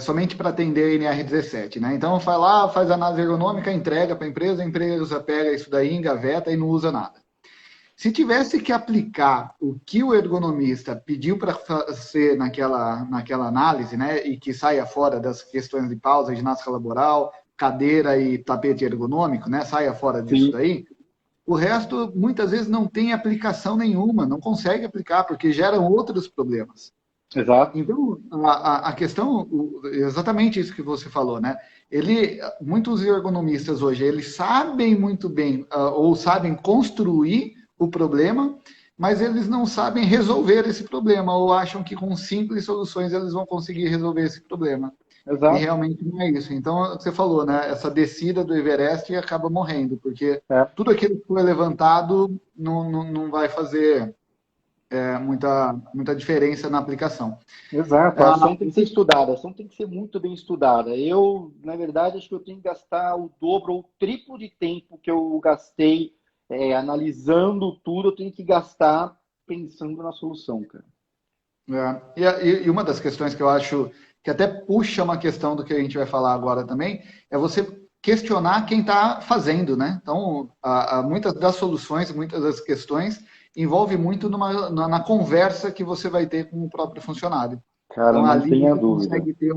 somente para atender a NR17, né? Então, vai lá, faz análise ergonômica, entrega para a empresa pega isso daí, engaveta e não usa nada. Se tivesse que aplicar o que o ergonomista pediu para fazer naquela análise, né, e que saia fora das questões de pausa, ginástica laboral, cadeira e tapete ergonômico, né, saia fora disso Sim, daí, o resto muitas vezes não tem aplicação nenhuma, não consegue aplicar, porque geram outros problemas. exato. Então, a questão, exatamente isso que você falou, né? Muitos ergonomistas hoje, eles sabem muito bem, ou sabem construir o problema, mas eles não sabem resolver esse problema, ou acham que com simples soluções eles vão conseguir resolver esse problema. E Exato. realmente não é isso. Então, você falou, né? Essa descida do Everest acaba morrendo, porque É. tudo aquilo que foi levantado não vai fazer muita diferença na aplicação. Exato, a Ah, ação tem que ser estudada, a ação tem que ser muito bem estudada. Eu, na verdade, acho que eu tenho que gastar o dobro ou o triplo de tempo que eu gastei analisando tudo, eu tenho que gastar pensando na solução, cara. e uma das questões que eu acho que até puxa uma questão do que a gente vai falar agora também, é você questionar quem está fazendo, né? Então, muitas das soluções, muitas das questões, envolve muito na conversa que você vai ter com o próprio funcionário. Cara, Então, não ali tenha você dúvida. consegue ter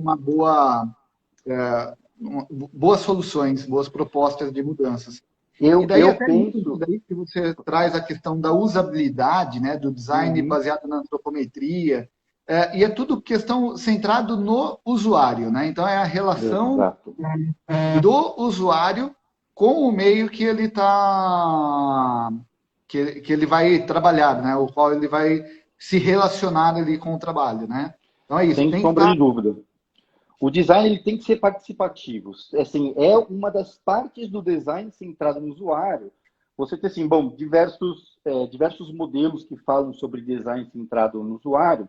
boas soluções, boas propostas de mudanças. E daí, Eu até nisso penso. daí que você traz a questão da usabilidade, né, do design Uhum, baseado na antropometria, e é tudo questão centrado no usuário, né? Então, é a relação exato. do usuário com o meio que ele está, que ele vai trabalhar, né? O qual ele vai se relacionar ali com o trabalho, né? Então, é isso, Sem tem que sombra estar. de dúvida. O design ele tem que ser participativo. Assim, é uma das partes do design centrado no usuário. Você tem assim, bom, diversos modelos que falam sobre design centrado no usuário,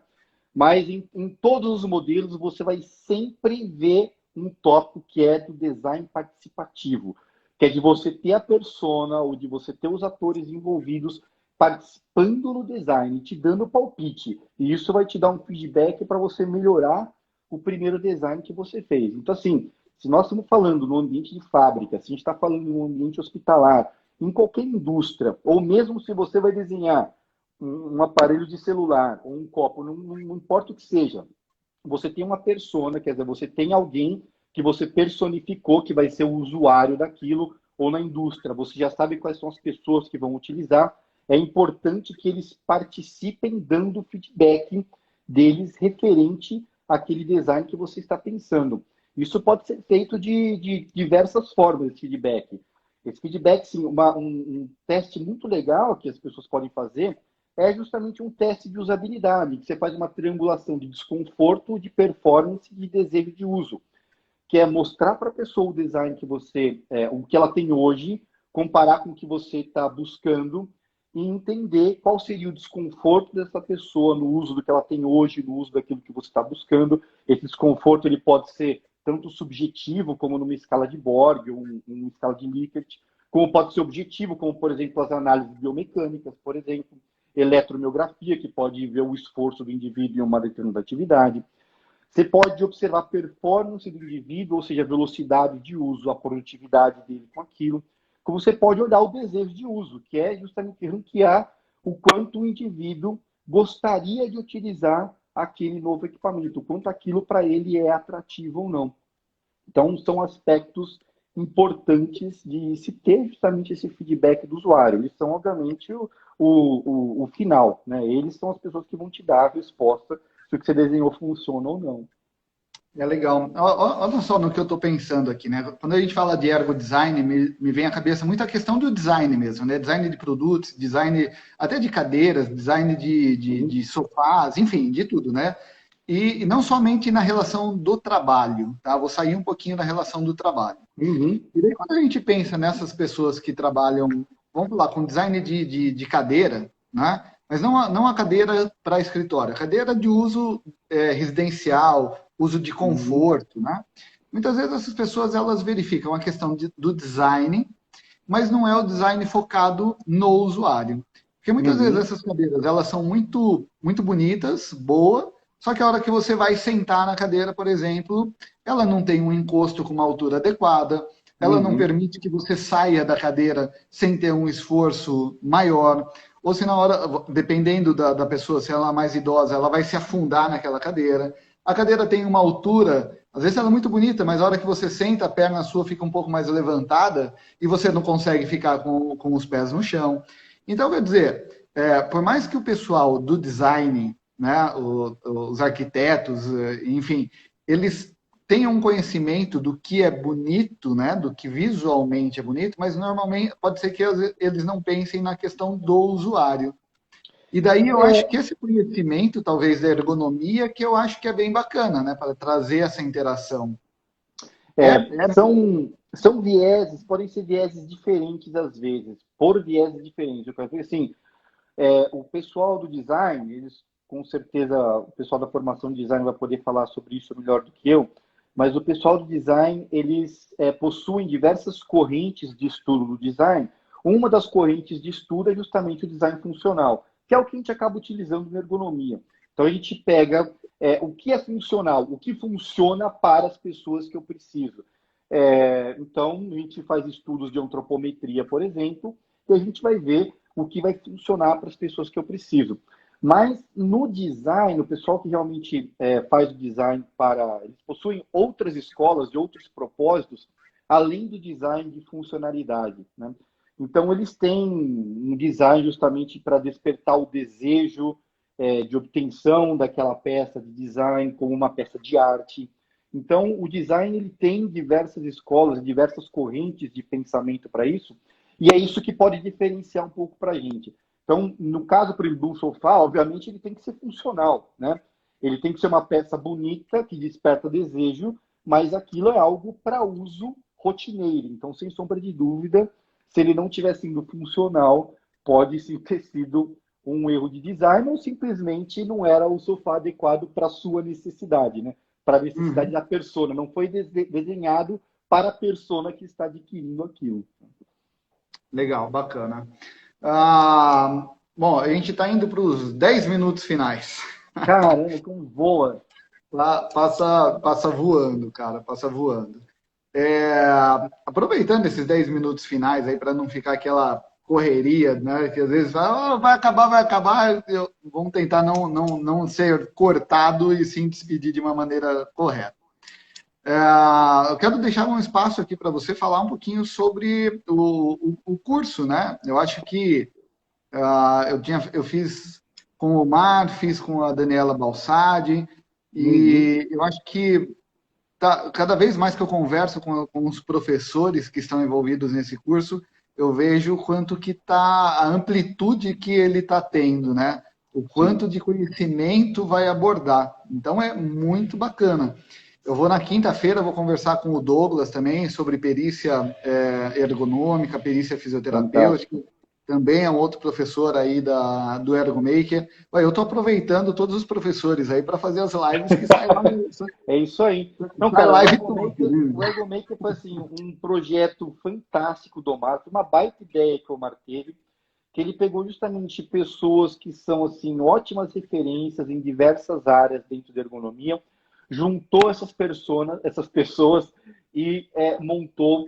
mas em todos os modelos você vai sempre ver um tópico que é do design participativo, que é de você ter a persona ou de você ter os atores envolvidos participando no design, te dando palpite. E isso vai te dar um feedback para você melhorar o primeiro design que você fez. Então, assim, se nós estamos falando no ambiente de fábrica, se a gente está falando no ambiente hospitalar, em qualquer indústria, ou mesmo se você vai desenhar um aparelho de celular ou um copo, não importa o que seja, você tem uma persona, quer dizer, você tem alguém que você personificou que vai ser o usuário daquilo, ou na indústria, você já sabe quais são as pessoas que vão utilizar. É importante que eles participem dando feedback deles referente àquele design que você está pensando. Isso pode ser feito de diversas formas, esse feedback. Esse feedback, sim, um teste muito legal que as pessoas podem fazer é justamente um teste de usabilidade, que você faz uma triangulação de desconforto, de performance e de desejo de uso, que é mostrar para a pessoa o design que o que ela tem hoje, comparar com o que você está buscando e entender qual seria o desconforto dessa pessoa no uso do que ela tem hoje, no uso daquilo que você está buscando. Esse desconforto ele pode ser tanto subjetivo, como numa escala de Borg, ou uma escala de Likert, como pode ser objetivo, como, por exemplo, as análises biomecânicas, por exemplo, eletromiografia, que pode ver o esforço do indivíduo em uma determinada atividade. Você pode observar a performance do indivíduo, ou seja, a velocidade de uso, a produtividade dele com aquilo. Como você pode olhar o desejo de uso, que é justamente ranquear o quanto o indivíduo gostaria de utilizar aquele novo equipamento, o quanto aquilo para ele é atrativo ou não. Então, são aspectos importantes de se ter justamente esse feedback do usuário. Eles são, obviamente, o final, né? Eles são as pessoas que vão te dar a resposta se o que você desenhou funciona ou não. É legal. Olha só no que eu estou pensando aqui, né? Quando a gente fala de ergo design, me vem à cabeça muito a questão do design mesmo, né? Design de produtos, design até de cadeiras, design Sim, de sofás, enfim, de tudo, né? E não somente na relação do trabalho, tá? Vou sair um pouquinho da relação do trabalho. uhum, E daí, quando a gente pensa nessas pessoas que trabalham, vamos lá, com design de cadeira, né? Mas não a cadeira para escritório, a cadeira de uso residencial, uso de uhum, conforto, né? Muitas vezes essas pessoas elas verificam a questão do design, mas não é o design focado no usuário. Porque muitas vezes Uhum, essas cadeiras, elas são muito, muito bonitas, boa, só que a hora que você vai sentar na cadeira, por exemplo, ela não tem um encosto com uma altura adequada, ela não uhum. permite que você saia da cadeira sem ter um esforço maior, ou se na hora, dependendo da pessoa, se ela é mais idosa, ela vai se afundar naquela cadeira. A cadeira tem uma altura, às vezes ela é muito bonita, mas a hora que você senta, a perna sua fica um pouco mais levantada e você não consegue ficar com os pés no chão. Então, quer dizer, por mais que o pessoal do design, né, os arquitetos, enfim, eles tenham um conhecimento do que é bonito, né, do que visualmente é bonito, mas normalmente pode ser que eles não pensem na questão do usuário. E daí eu acho É, que esse conhecimento, talvez da ergonomia, que eu acho que é bem bacana, né, para trazer essa interação. são vieses, podem ser vieses diferentes às vezes, por vieses diferentes. Eu quero dizer assim, o pessoal do design, eles com certeza, o pessoal da formação de design vai poder falar sobre isso melhor do que eu, mas o pessoal do design, eles possuem diversas correntes de estudo do design. Uma das correntes de estudo é justamente o design funcional, que é o que a gente acaba utilizando na ergonomia. Então a gente pega o que é funcional, o que funciona para as pessoas que eu preciso. Então a gente faz estudos de antropometria, por exemplo, e a gente vai ver o que vai funcionar para as pessoas que eu preciso. Mas no design, o pessoal que realmente faz o design para. Eles possuem outras escolas de outros propósitos, além do design de funcionalidade. Né? Então, eles têm um design justamente para despertar o desejo de obtenção daquela peça de design como uma peça de arte. Então, o design ele tem diversas escolas, diversas correntes de pensamento para isso, e é isso que pode diferenciar um pouco para a gente. Então, no caso, por exemplo, do sofá, obviamente ele tem que ser funcional, né? Ele tem que ser uma peça bonita, que desperta desejo, mas aquilo é algo para uso rotineiro. Então, sem sombra de dúvida, se ele não tiver sido funcional, pode sim ter sido um erro de design ou simplesmente não era o sofá adequado para a sua necessidade, né? Para a necessidade Uhum. da persona. Não foi desenhado para a persona que está adquirindo aquilo. Legal, bacana. Ah, bom, a gente está indo para os 10 minutos finais. Caramba, como voa. Lá passa voando, cara, passa voando. É, aproveitando esses 10 minutos finais aí para não ficar aquela correria, né? Que às vezes vai acabar. Vamos tentar não ser cortado e sim despedir de uma maneira correta. Eu quero deixar um espaço aqui para você falar um pouquinho sobre o curso, né? Eu acho que eu fiz com o Mar, fiz com a Daniela Balsadi, Uhum. e eu acho que cada vez mais que eu converso com os professores que estão envolvidos nesse curso, eu vejo o quanto que está a amplitude que ele está tendo, né? O Sim. quanto de conhecimento vai abordar. Então é muito bacana. Eu vou na quinta-feira, vou conversar com o Douglas também sobre perícia ergonômica, perícia fisioterapêutica. Fantástico. Também é um outro professor aí do Ergomaker. Olha, eu estou aproveitando todos os professores aí para fazer as lives que saem lá no, É isso aí. Não, sai cara, live top, O né? Ergomaker foi assim, um projeto fantástico do Omar, foi uma baita ideia que o Omar teve, que ele pegou justamente pessoas que são assim ótimas referências em diversas áreas dentro da ergonomia, juntou essas pessoas e montou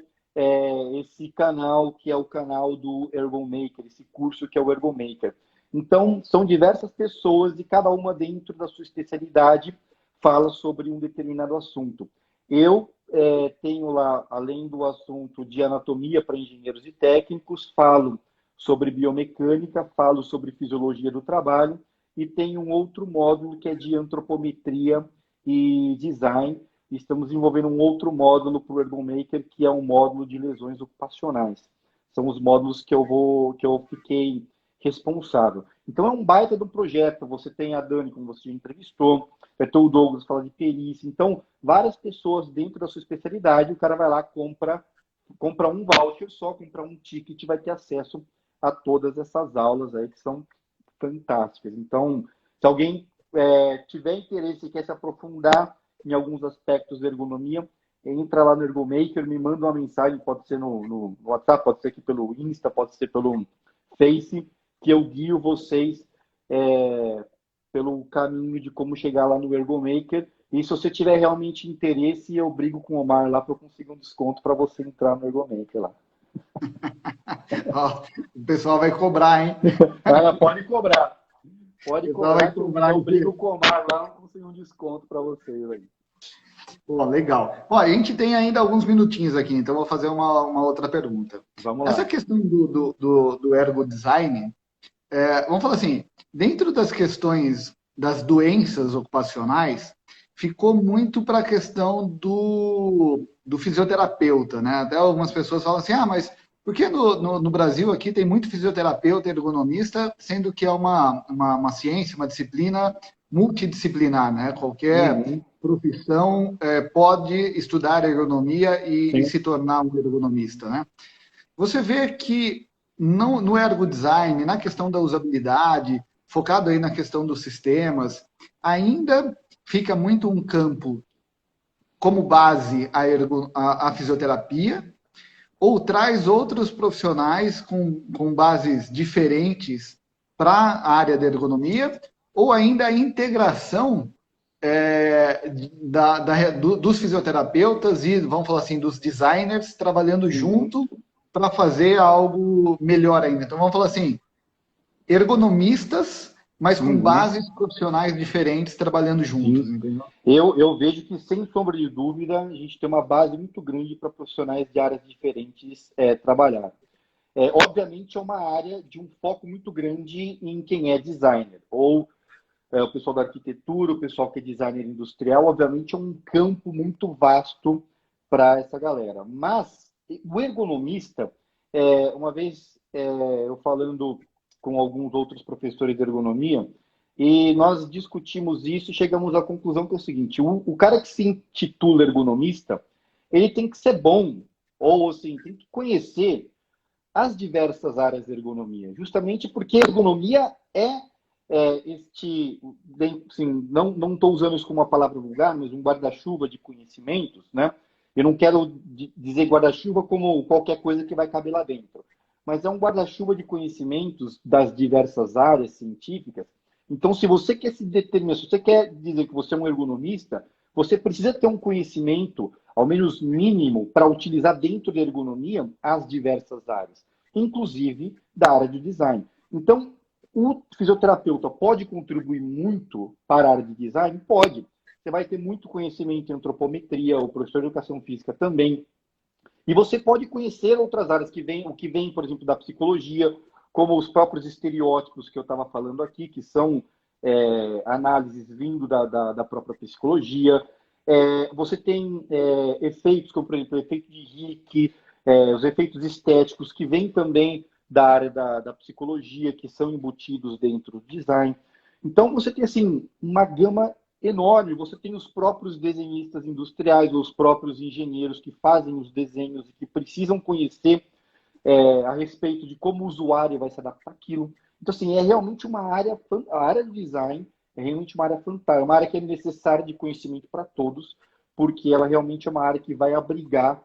esse canal que é o canal do Ergomaker, esse curso que é o Ergomaker. Então, são diversas pessoas e cada uma dentro da sua especialidade fala sobre um determinado assunto. Eu tenho lá, além do assunto de anatomia para engenheiros e técnicos, falo sobre biomecânica, falo sobre fisiologia do trabalho e tenho um outro módulo que é de antropometria e design. Estamos desenvolvendo um outro módulo para o Ergomaker, que é um módulo de lesões ocupacionais. São os módulos que eu fiquei responsável. Então é um baita do projeto. Você tem a Dani, como você já entrevistou, vai ter o Douglas fala de perícia. Então, várias pessoas dentro da sua especialidade, o cara vai lá, compra um voucher só, compra um ticket e vai ter acesso a todas essas aulas aí que são fantásticas. Então, se alguém tiver interesse e quer se aprofundar em alguns aspectos da ergonomia, entra lá no Ergomaker, me manda uma mensagem, pode ser no WhatsApp, pode ser aqui pelo Insta, pode ser pelo Face, que eu guio vocês pelo caminho de como chegar lá no Ergomaker. E se você tiver realmente interesse, eu brigo com o Omar lá para eu conseguir um desconto para você entrar no Ergomaker lá. Ó, o pessoal vai cobrar, hein? Pode cobrar. Pode cobrar que eu brigo com o Omar lá e consigo um desconto para vocês aí. Pô, legal. Ó, a gente tem ainda alguns minutinhos aqui, então vou fazer uma outra pergunta. Vamos lá. Essa questão do ergo design, vamos falar assim, dentro das questões das doenças ocupacionais, ficou muito para a questão do fisioterapeuta, né? Até algumas pessoas falam assim, mas por que no Brasil aqui tem muito fisioterapeuta e ergonomista, sendo que é uma ciência, uma disciplina multidisciplinar, né? Qualquer profissão pode estudar ergonomia e se tornar um ergonomista, né? Você vê que no ergo design, na questão da usabilidade, focado aí na questão dos sistemas, ainda fica muito um campo como base a fisioterapia, ou traz outros profissionais com bases diferentes para a área da ergonomia, ou ainda a integração dos fisioterapeutas e, vamos falar assim, dos designers trabalhando junto para fazer algo melhor ainda. Então, vamos falar assim, ergonomistas, mas com bases profissionais diferentes trabalhando juntos, entendeu? Eu vejo que, sem sombra de dúvida, a gente tem uma base muito grande para profissionais de áreas diferentes trabalhar. Obviamente, é uma área de um foco muito grande em quem é designer, ou o pessoal da arquitetura, o pessoal que é designer industrial, obviamente é um campo muito vasto para essa galera. Mas o ergonomista, uma vez eu falando com alguns outros professores de ergonomia, e nós discutimos isso e chegamos à conclusão que é o seguinte, o cara que se intitula ergonomista, ele tem que ser bom, ou assim, tem que conhecer as diversas áreas da ergonomia, justamente porque ergonomia assim, não estou usando isso como uma palavra vulgar, mas um guarda-chuva de conhecimentos, né? Eu não quero dizer guarda-chuva como qualquer coisa que vai caber lá dentro, mas é um guarda-chuva de conhecimentos das diversas áreas científicas. Então, se você quer se determinar, se você quer dizer que você é um ergonomista, você precisa ter um conhecimento, ao menos mínimo, para utilizar dentro da ergonomia as diversas áreas, inclusive da área de design. Então, o fisioterapeuta pode contribuir muito para a área de design? Pode. Você vai ter muito conhecimento em antropometria, o professor de educação física também. E você pode conhecer outras áreas o que vem, por exemplo, da psicologia, como os próprios estereótipos que eu estava falando aqui, que são análises vindo da própria psicologia. Você tem efeitos, como, por exemplo, o efeito de Rick, os efeitos estéticos, que vêm também da área da psicologia, que são embutidos dentro do design. Então, você tem assim uma gama enorme. Você tem os próprios desenhistas industriais, os próprios engenheiros que fazem os desenhos e que precisam conhecer a respeito de como o usuário vai se adaptar àquilo. Então, assim, é realmente uma área, a área do design é realmente uma área fantástica, uma área que é necessária de conhecimento para todos, porque ela realmente é uma área que vai abrigar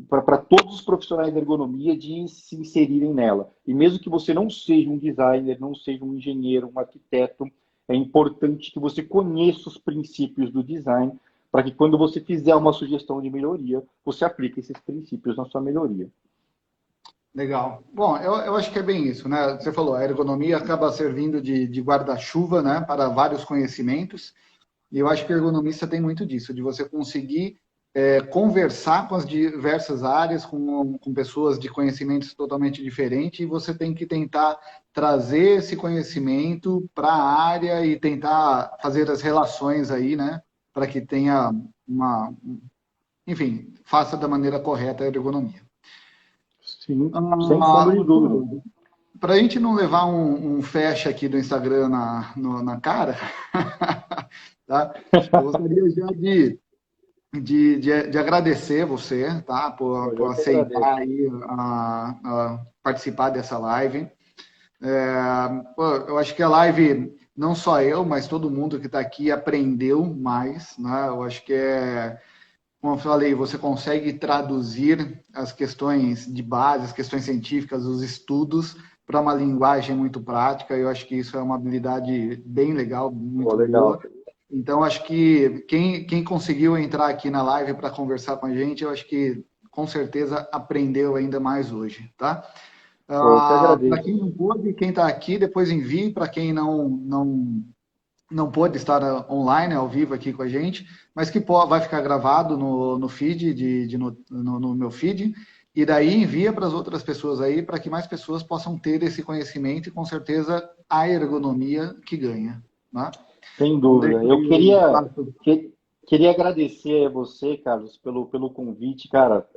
para todos os profissionais da ergonomia de se inserirem nela. E mesmo que você não seja um designer, não seja um engenheiro, um arquiteto, é importante que você conheça os princípios do design, para que quando você fizer uma sugestão de melhoria, você aplique esses princípios na sua melhoria. Legal. Bom, eu acho que é bem isso, né? Você falou, a ergonomia acaba servindo de guarda-chuva, né, para vários conhecimentos, e eu acho que o ergonomista tem muito disso, de você conseguir conversar com as diversas áreas, com pessoas de conhecimentos totalmente diferentes, e você tem que tentar trazer esse conhecimento para a área e tentar fazer as relações aí, né, para que tenha enfim, faça da maneira correta a ergonomia. Sim, sem sombra de dúvida. Para a gente não levar um fecha aqui do Instagram na cara, tá? Eu gostaria já de agradecer você, tá? Por aceitar aí participar dessa live. Eu acho que a live, não só eu, mas todo mundo que está aqui aprendeu mais, né? Eu acho que como eu falei, você consegue traduzir as questões de base, as questões científicas, os estudos, para uma linguagem muito prática. Eu acho que isso é uma habilidade bem legal, muito legal. boa. Então, acho que quem conseguiu entrar aqui na live para conversar com a gente, eu acho que com certeza aprendeu ainda mais hoje, tá? Eu que Para agradeço. quem não pôde, quem está aqui, depois envie. Para quem não pôde estar online, ao vivo aqui com a gente, mas que vai ficar gravado no feed, no meu feed, e daí envia para as outras pessoas aí, para que mais pessoas possam ter esse conhecimento e com certeza a ergonomia que ganha. Né? Sem Então, dúvida. deixa Eu aí o queria, espaço. queria agradecer a você, Carlos, pelo convite, cara.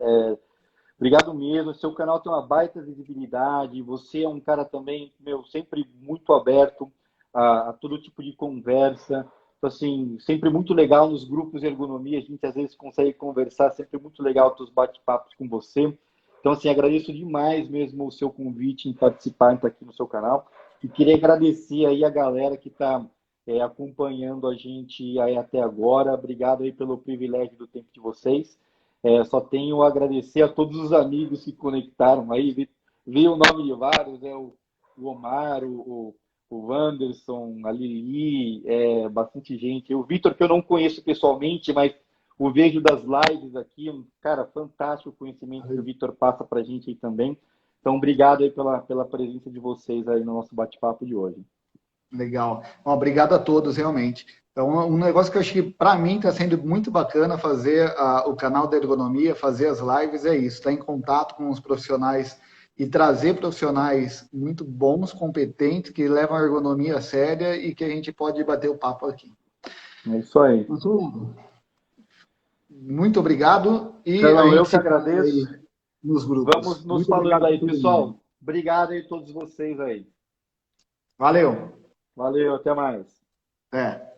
Obrigado mesmo. Seu canal tem uma baita visibilidade. Você é um cara também, meu, sempre muito aberto a todo tipo de conversa. Então, assim, sempre muito legal nos grupos de ergonomia. A gente às vezes consegue conversar. Sempre muito legal os bate-papos com você. Então, assim, agradeço demais mesmo o seu convite em participar, em estar aqui no seu canal. E queria agradecer aí a galera que está acompanhando a gente aí até agora. Obrigado aí pelo privilégio do tempo de vocês. Só tenho a agradecer a todos os amigos que conectaram aí. Vi o nome de vários, o Omar, o Wanderson, a Lili, bastante gente. O Vitor, que eu não conheço pessoalmente, mas o vejo das lives aqui, um cara fantástico o conhecimento que o Vitor passa para a gente aí também. Então, obrigado aí pela presença de vocês aí no nosso bate-papo de hoje. Legal. Bom, obrigado a todos, realmente. Então, um negócio que eu acho que, para mim, está sendo muito bacana fazer o canal da ergonomia, fazer as lives, é isso, estar em contato com os profissionais e trazer profissionais muito bons, competentes, que levam a ergonomia a séria e que a gente pode bater o papo aqui. É isso aí. Muito obrigado e a Carlão, eu gente que se fala aí agradeço. nos Vamos grupos. nos Muito falando obrigado aí, por todo mundo. pessoal. Obrigado aí a todos vocês aí. Valeu. Valeu, até mais. É.